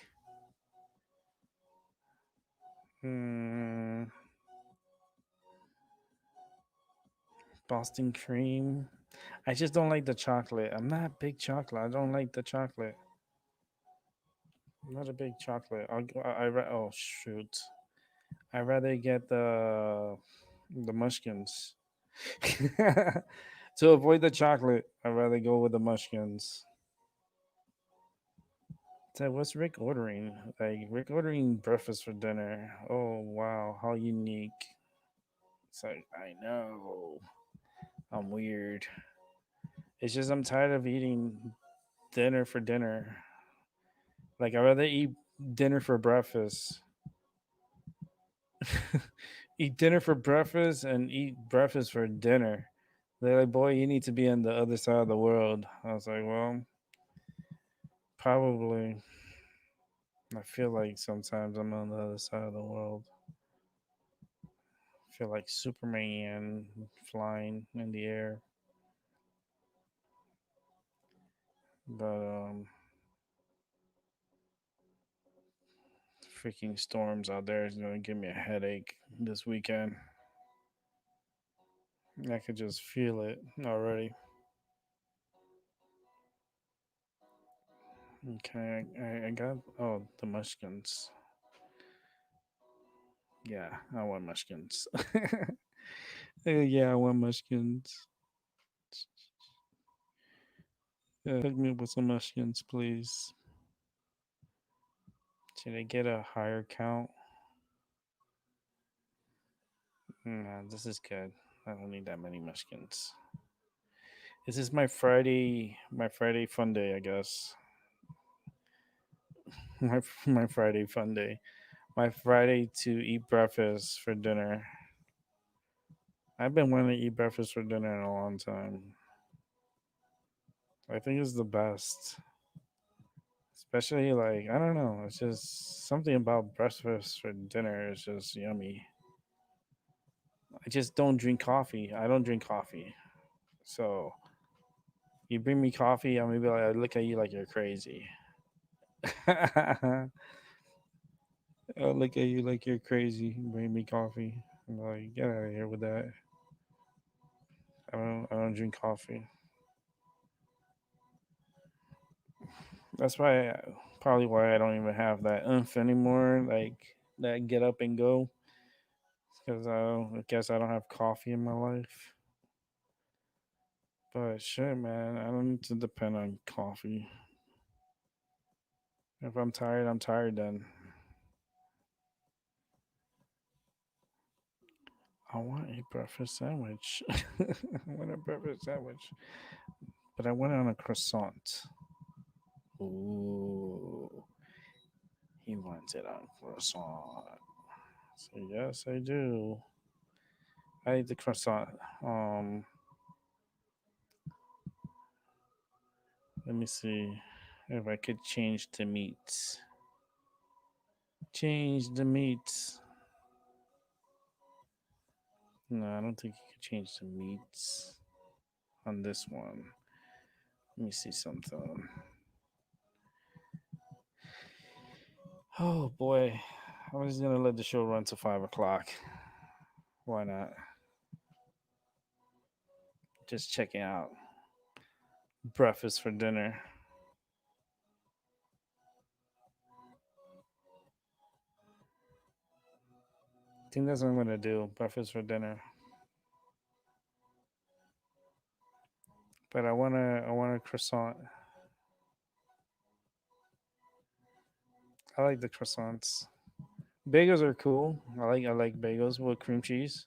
A: mm, Boston cream. I just don't like the chocolate. I'm not big chocolate. I don't like the chocolate. I'm not a big chocolate. Oh shoot. I rather get the mushkins. To avoid the chocolate, I'd rather go with the mushkins. So what's Rick ordering? Like Rick ordering breakfast for dinner. Oh wow, how unique. It's like I know. I'm weird. It's just I'm tired of eating dinner for dinner. Like I'd rather eat dinner for breakfast. Eat dinner for breakfast and eat breakfast for dinner. They're like, boy, you need to be on the other side of the world. I was like, well, probably. I feel like sometimes I'm on the other side of the world. I feel like Superman flying in the air. But freaking storms out there is gonna give me a headache this weekend. I could just feel it already. Okay, I got the mushkins. Yeah, I want munchkins. Yeah, I want munchkins. Hook me up with some munchkins, please. Should I get a higher count? Nah, this is good. I don't need that many munchkins. This is my Friday fun day, I guess. My Friday fun day. My Friday to eat breakfast for dinner. I've been wanting to eat breakfast for dinner in a long time. I think it's the best. Especially like I don't know, it's just something about breakfast for dinner is just yummy. I just don't drink coffee. I don't drink coffee. So you bring me coffee, I'm gonna be like I look at you like you're crazy. I'll look at you like you're crazy. Bring me coffee. I'm like, get out of here with that. I don't drink coffee. That's why probably why I don't even have that oomph anymore. Like that get up and go. Because I guess I don't have coffee in my life. But shit, man, I don't need to depend on coffee. If I'm tired, I'm tired. Then I want a breakfast sandwich. I want a breakfast sandwich, but I want it on a croissant. Ooh, he wants it on croissant. So yes, I do. I eat the croissant. Let me see if I could change the meats. Change the meats. No, I don't think you could change the meats on this one. Let me see something. Oh boy, I'm just gonna let the show run to 5 o'clock. Why not? Just checking out breakfast for dinner. I think that's what I'm gonna do. Breakfast for dinner. But I want a croissant. I like the croissants. Bagels are cool. I like bagels with cream cheese,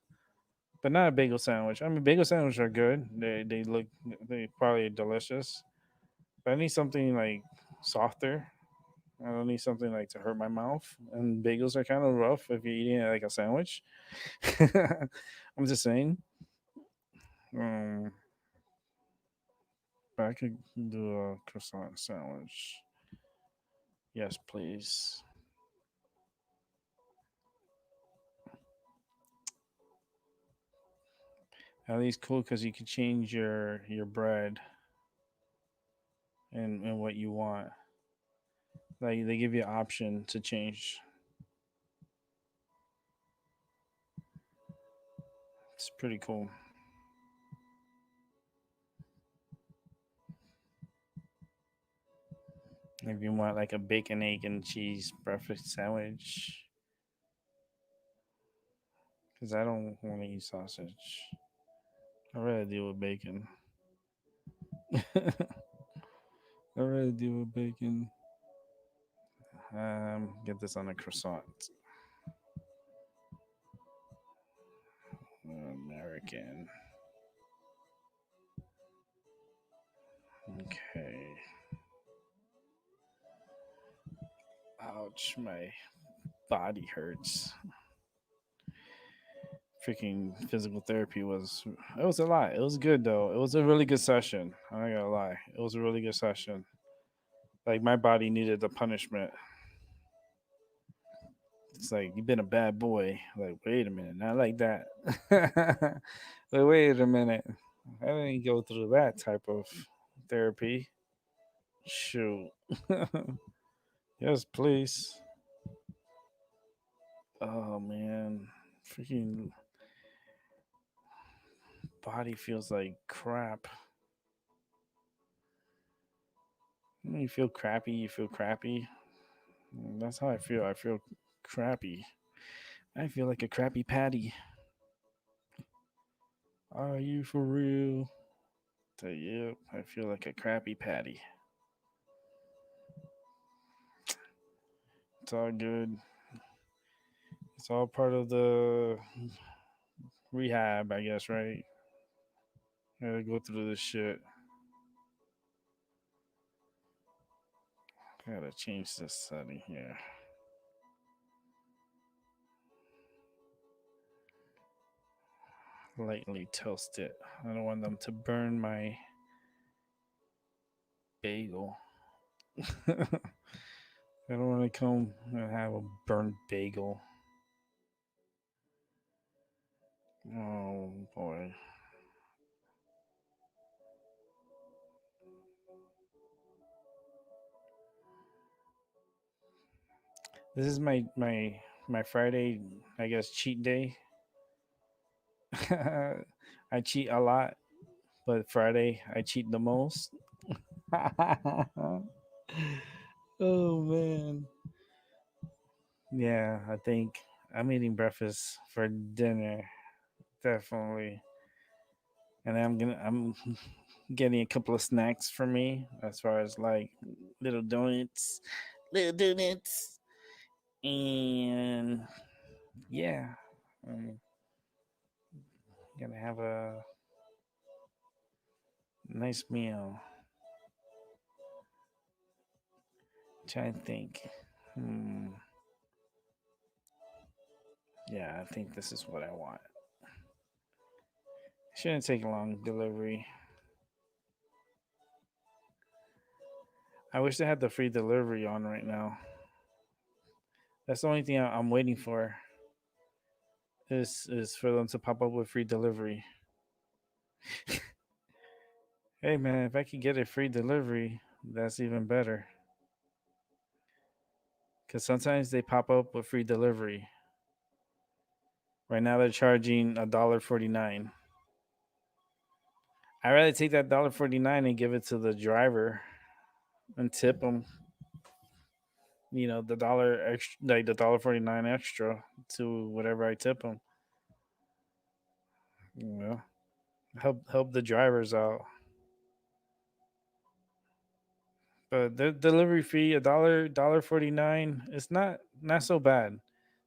A: but not a bagel sandwich. I mean, bagel sandwiches are good. They probably delicious. But I need something like softer. I don't need something like to hurt my mouth. And bagels are kind of rough if you're eating it like a sandwich. I'm just saying. Um, but I could do a croissant sandwich. Yes, please. At least cool because you can change your bread and what you want. Like they give you an option to change. It's pretty cool. If you want like a bacon, egg, and cheese breakfast sandwich, because I don't want to eat sausage. I'd rather deal with bacon. I'd rather deal with bacon. Get this on a croissant. American. Okay. Ouch, my body hurts. Freaking physical therapy was it was a lot. It was good though. It was a really good session. I'm not gonna lie. It was a really good session. Like my body needed the punishment. It's like you've been a bad boy. Like, wait a minute, not like that. Like, wait a minute. I didn't go through that type of therapy. Shoot. Yes, please. Oh man. Freaking body feels like crap. When you feel crappy, you feel crappy. That's how I feel. I feel crappy. I feel like a crappy patty. Are you for real? So, yep, I feel like a crappy patty. It's all good. It's all part of the rehab, I guess, right? Gotta go through this shit. Gotta change this setting here. Lightly toast it. I don't want them to burn my bagel. I don't want to come and have a burnt bagel. Oh boy. This is my Friday, I guess, cheat day. I cheat a lot, but Friday I cheat the most. Oh man. Yeah, I think I'm eating breakfast for dinner, definitely. And I'm getting a couple of snacks for me as far as like little donuts, little donuts, and yeah, I'm gonna have a nice meal. Trying to think. Hmm. Yeah, I think this is what I want. Shouldn't take long delivery. I wish they had the free delivery on right now. That's the only thing I'm waiting for is for them to pop up with free delivery. Hey man, if I could get a free delivery, that's even better. Because sometimes they pop up with free delivery. Right now they're charging $1.49. I'd rather take that $1.49 and give it to the driver and tip them. The dollar extra, like the $1.49 extra to whatever I tip them. You help the drivers out. But the delivery fee dollar 49. It's not so bad.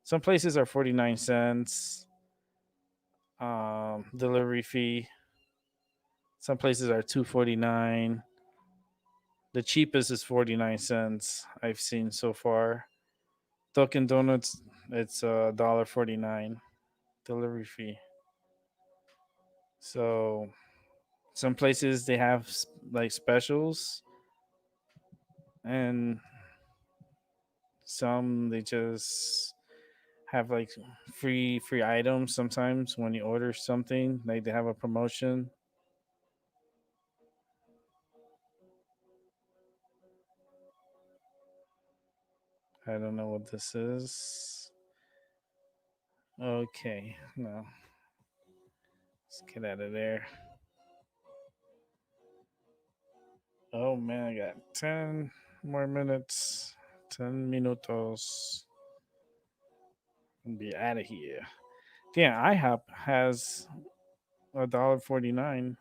A: Some places are 49 cents. Delivery fee. Some places are 2.49. The cheapest is 49 cents I've seen so far. Dunkin' Donuts, it's $1.49 delivery fee. So some places they have like specials, and some they just have like free items. Sometimes when you order something, like they have a promotion. I don't know what this is. Okay, no, let's get out of there. Oh man, I got 10 more minutes. 10 minutos. And be out of here. Yeah, IHOP has $1.49.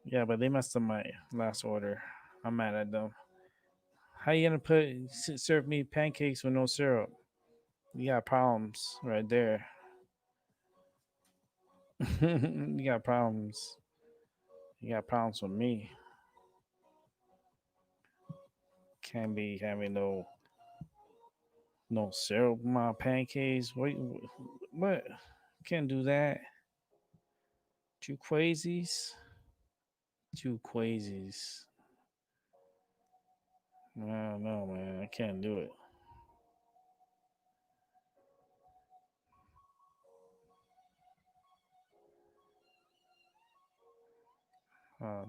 A: Yeah, but they messed up my last order. I'm mad at them. How you gonna serve me pancakes with no syrup? You got problems right there. You got problems. You got problems with me. Can't be having no syrup in my pancakes. What? Can't do that. Two crazies. Two crazies. I don't know, man. I can't do it.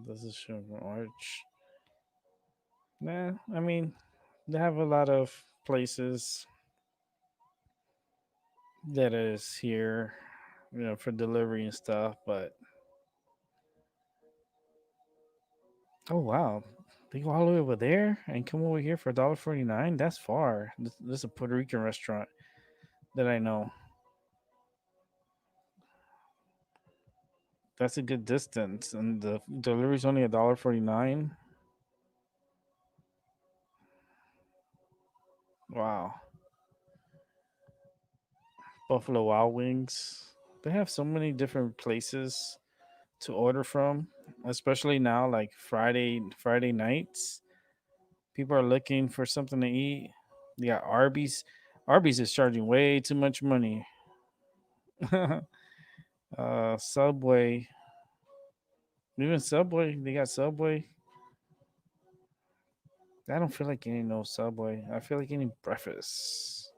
A: This is Sugar Arch. Nah, I mean, they have a lot of places that is here, for delivery and stuff. But oh wow, they go all the way over there and come over here for $1.49. That's far. This is a Puerto Rican restaurant. that I know. That's a good distance, and the delivery's only $1.49. Wow, Buffalo Wild Wings. They have so many different places to order from, especially now, like Friday nights. People are looking for something to eat. They got Arby's. Arby's is charging way too much money. Subway. Even Subway, they got Subway. I don't feel like eating no Subway. I feel like eating breakfast.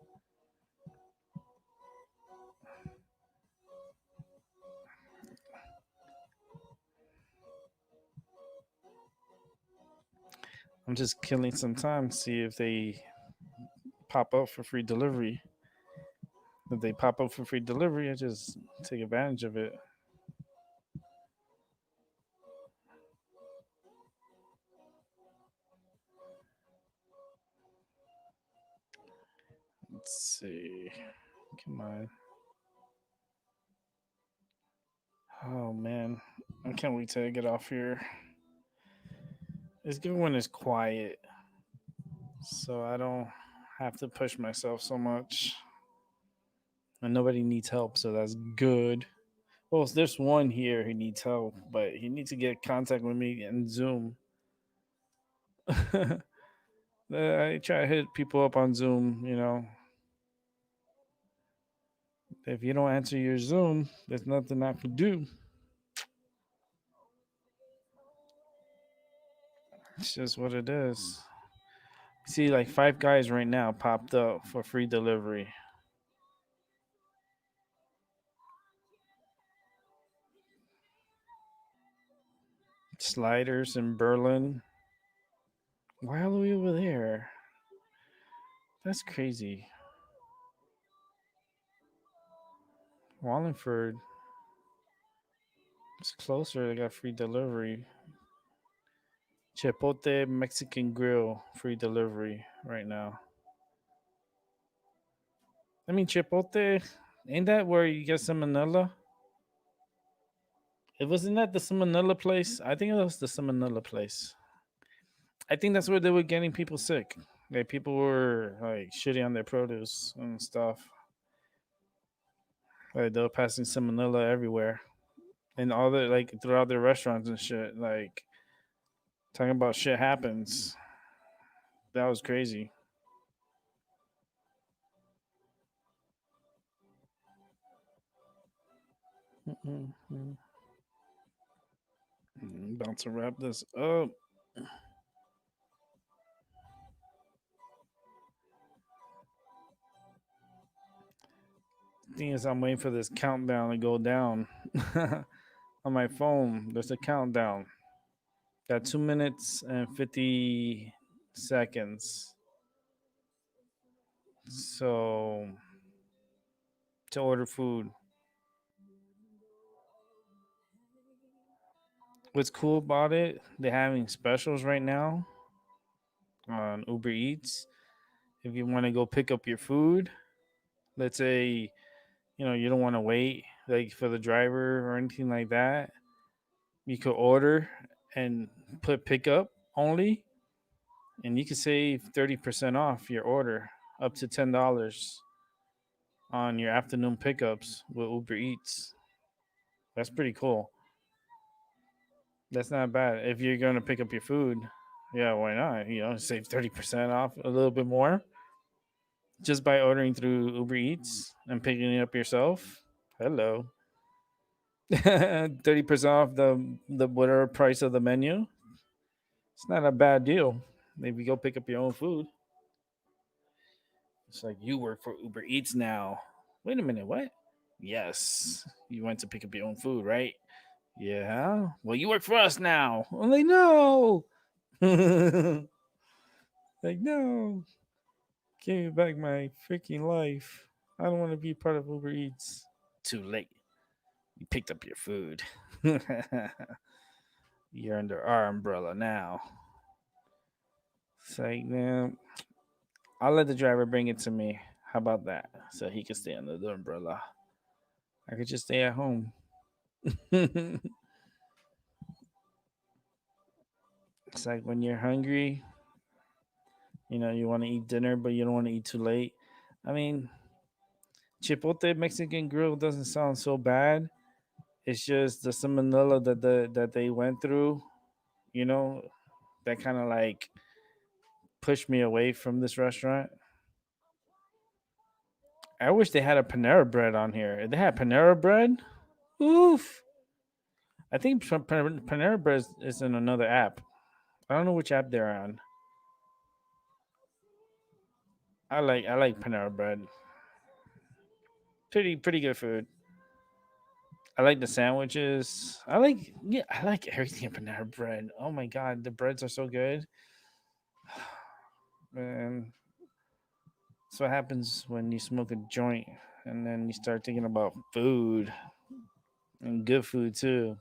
A: I'm just killing some time to see if they pop up for free delivery. If they pop up for free delivery, I just take advantage of it. Let's see. Come on. Oh man, I can't wait to get off here. It's good when it's quiet, so I don't have to push myself so much. And nobody needs help, so that's good. Well, there's one here who needs help, but he needs to get contact with me in Zoom. I try to hit people up on Zoom. If you don't answer your Zoom, there's nothing I can do. It's just what it is. See, like Five Guys right now popped up for free delivery. Sliders in Berlin. Why are we over there? That's crazy. Wallingford. It's closer. They got free delivery. Chipotle Mexican Grill free delivery right now. I mean, Chipotle, ain't that where you get salmonella? It wasn't that the salmonella place. I think it was the salmonella place. I think that's where they were getting people sick. Like people were like shitting on their produce and stuff. Like they were passing salmonella everywhere and all the like throughout their restaurants and shit. Like talking about shit happens. That was crazy. Mm-mm-mm. About to wrap this up. Thing is, I'm waiting for this countdown to go down on my phone. There's a countdown. Got 2 minutes and 50 seconds. So to order food. What's cool about it? They're having specials right now on Uber Eats. If you want to go pick up your food, let's say you don't want to wait like for the driver or anything like that. You could order and put pickup only, and you can save 30% off your order, up to $10 on your afternoon pickups with Uber Eats. That's pretty cool. That's not bad. If you're going to pick up your food, yeah, why not? Save 30% off, a little bit more, just by ordering through Uber Eats and picking it up yourself. Hello. 30% off the whatever price of the menu. It's not a bad deal. Maybe go pick up your own food. It's like you work for Uber Eats now. Wait a minute, what? Yes, you went to pick up your own food, right? Yeah. Well, you work for us now. I'm like, no. Like, no. Give me back my freaking life. I don't want to be part of Uber Eats. Too late. You picked up your food. You're under our umbrella now. It's like, man, I'll let the driver bring it to me. How about that? So he could stay under the umbrella. I could just stay at home. It's like when you're hungry, you want to eat dinner, but you don't want to eat too late. I mean, Chipotle Mexican Grill doesn't sound so bad. It's just the salmonella that they went through, you know, that kind of like pushed me away from this restaurant. I wish they had a Panera bread on here. If they had Panera bread, oof. I think Panera bread is in another app. I don't know which app they're on. I like Panera bread. Pretty good food. I like the sandwiches. I like everything in Panera bread. Oh my god, the breads are so good. Man, that's what happens when you smoke a joint and then you start thinking about food and good food too.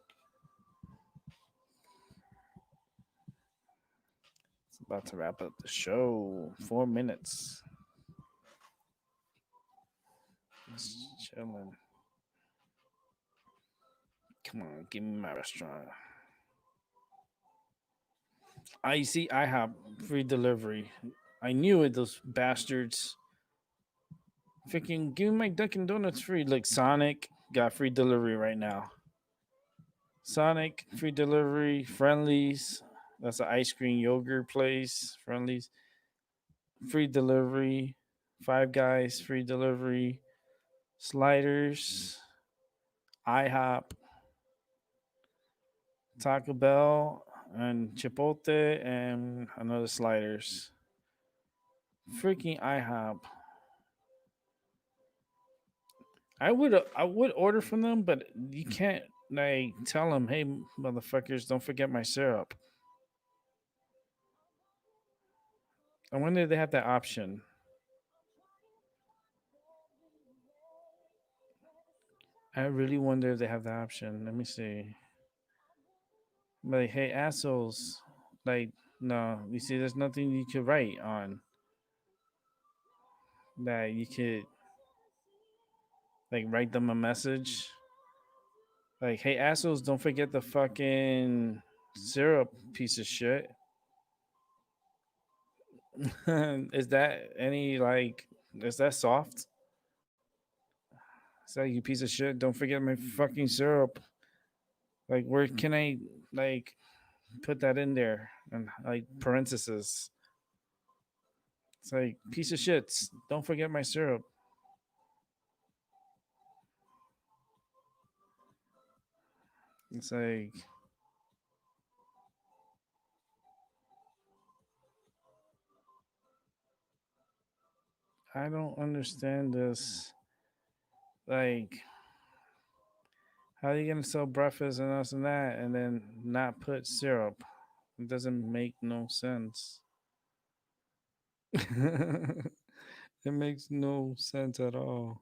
A: It's about to wrap up the show. 4 minutes. Just chilling. Come on, give me my restaurant. I see. I have free delivery. I knew it. Those bastards. Freaking give me my Dunkin' Donuts free. Like Sonic got free delivery right now. Sonic free delivery. Friendlies. That's an ice cream yogurt place. Friendlies free delivery. Five Guys free delivery. Sliders. IHOP. Taco Bell and Chipotle and another Sliders. Freaking IHOP. I would order from them, but you can't like tell them, hey motherfuckers, don't forget my syrup. I wonder if they have that option. I really wonder if they have that option. Let me see. Like, hey assholes, like no, you see, there's nothing you could write on that. You could like write them a message like, hey assholes, don't forget the fucking syrup, piece of shit. Is that any like? Is that soft? It's like, you piece of shit. Don't forget my fucking syrup. Like, where can I like put that in there and like parentheses? It's like, piece of shits. Don't forget my syrup. It's like, I don't understand this. Like, how are you gonna sell breakfast and this and that, and then not put syrup? It doesn't make no sense. It makes no sense at all.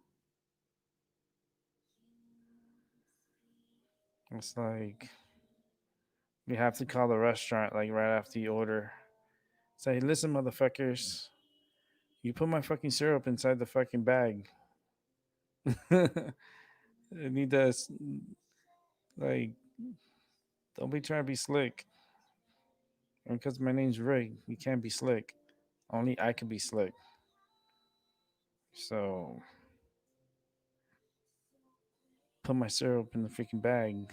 A: It's like you have to call the restaurant like right after you order. Say, listen, motherfuckers, you put my fucking syrup inside the fucking bag. I need that. Like, don't be trying to be slick. And because my name's Rick, you can't be slick. Only I can be slick. So put my syrup in the freaking bag.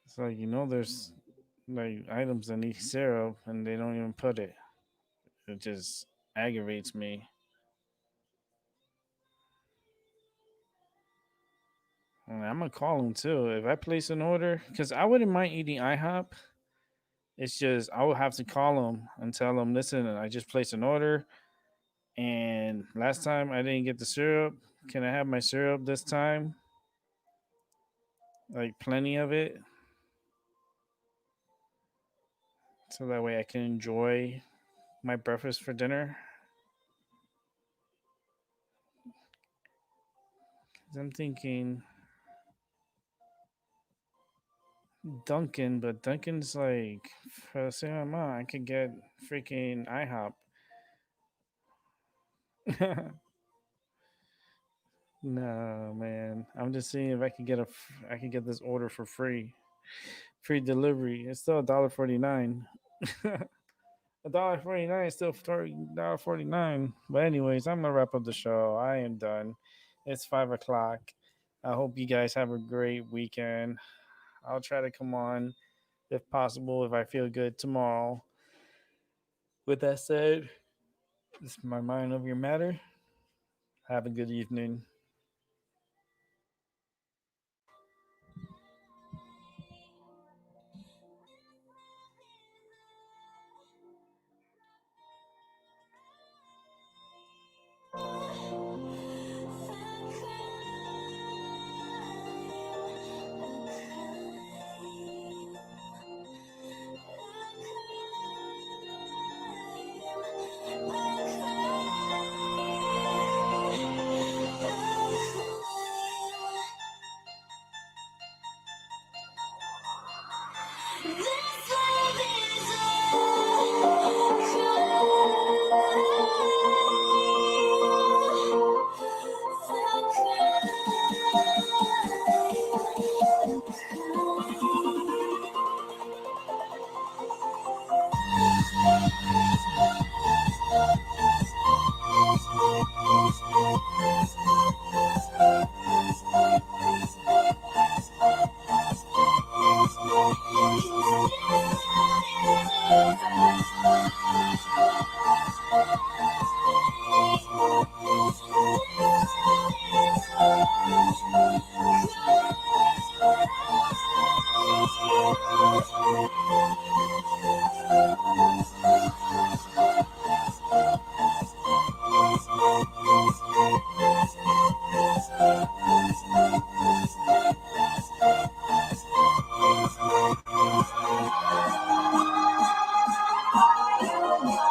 A: It's like, there's like items that need syrup and they don't even put it. It just aggravates me. And I'm gonna call them too if I place an order, because I wouldn't mind eating IHOP. It's just I would have to call them and tell them, listen, I just placed an order, and last time I didn't get the syrup. Can I have my syrup this time? Like plenty of it, so that way I can enjoy my breakfast for dinner. 'Cause I'm thinking Dunkin', but Dunkin's like for the same amount I could get freaking IHOP. No, man. I'm just seeing if I can I can get this order for free delivery. It's still $1.49. $1.49 is still $1.49. But anyways, I'm gonna wrap up the show. I am done. It's 5 o'clock. I hope you guys have a great weekend. I'll try to come on if possible if I feel good tomorrow. With that said, this is my mind over your matter. Have a good evening.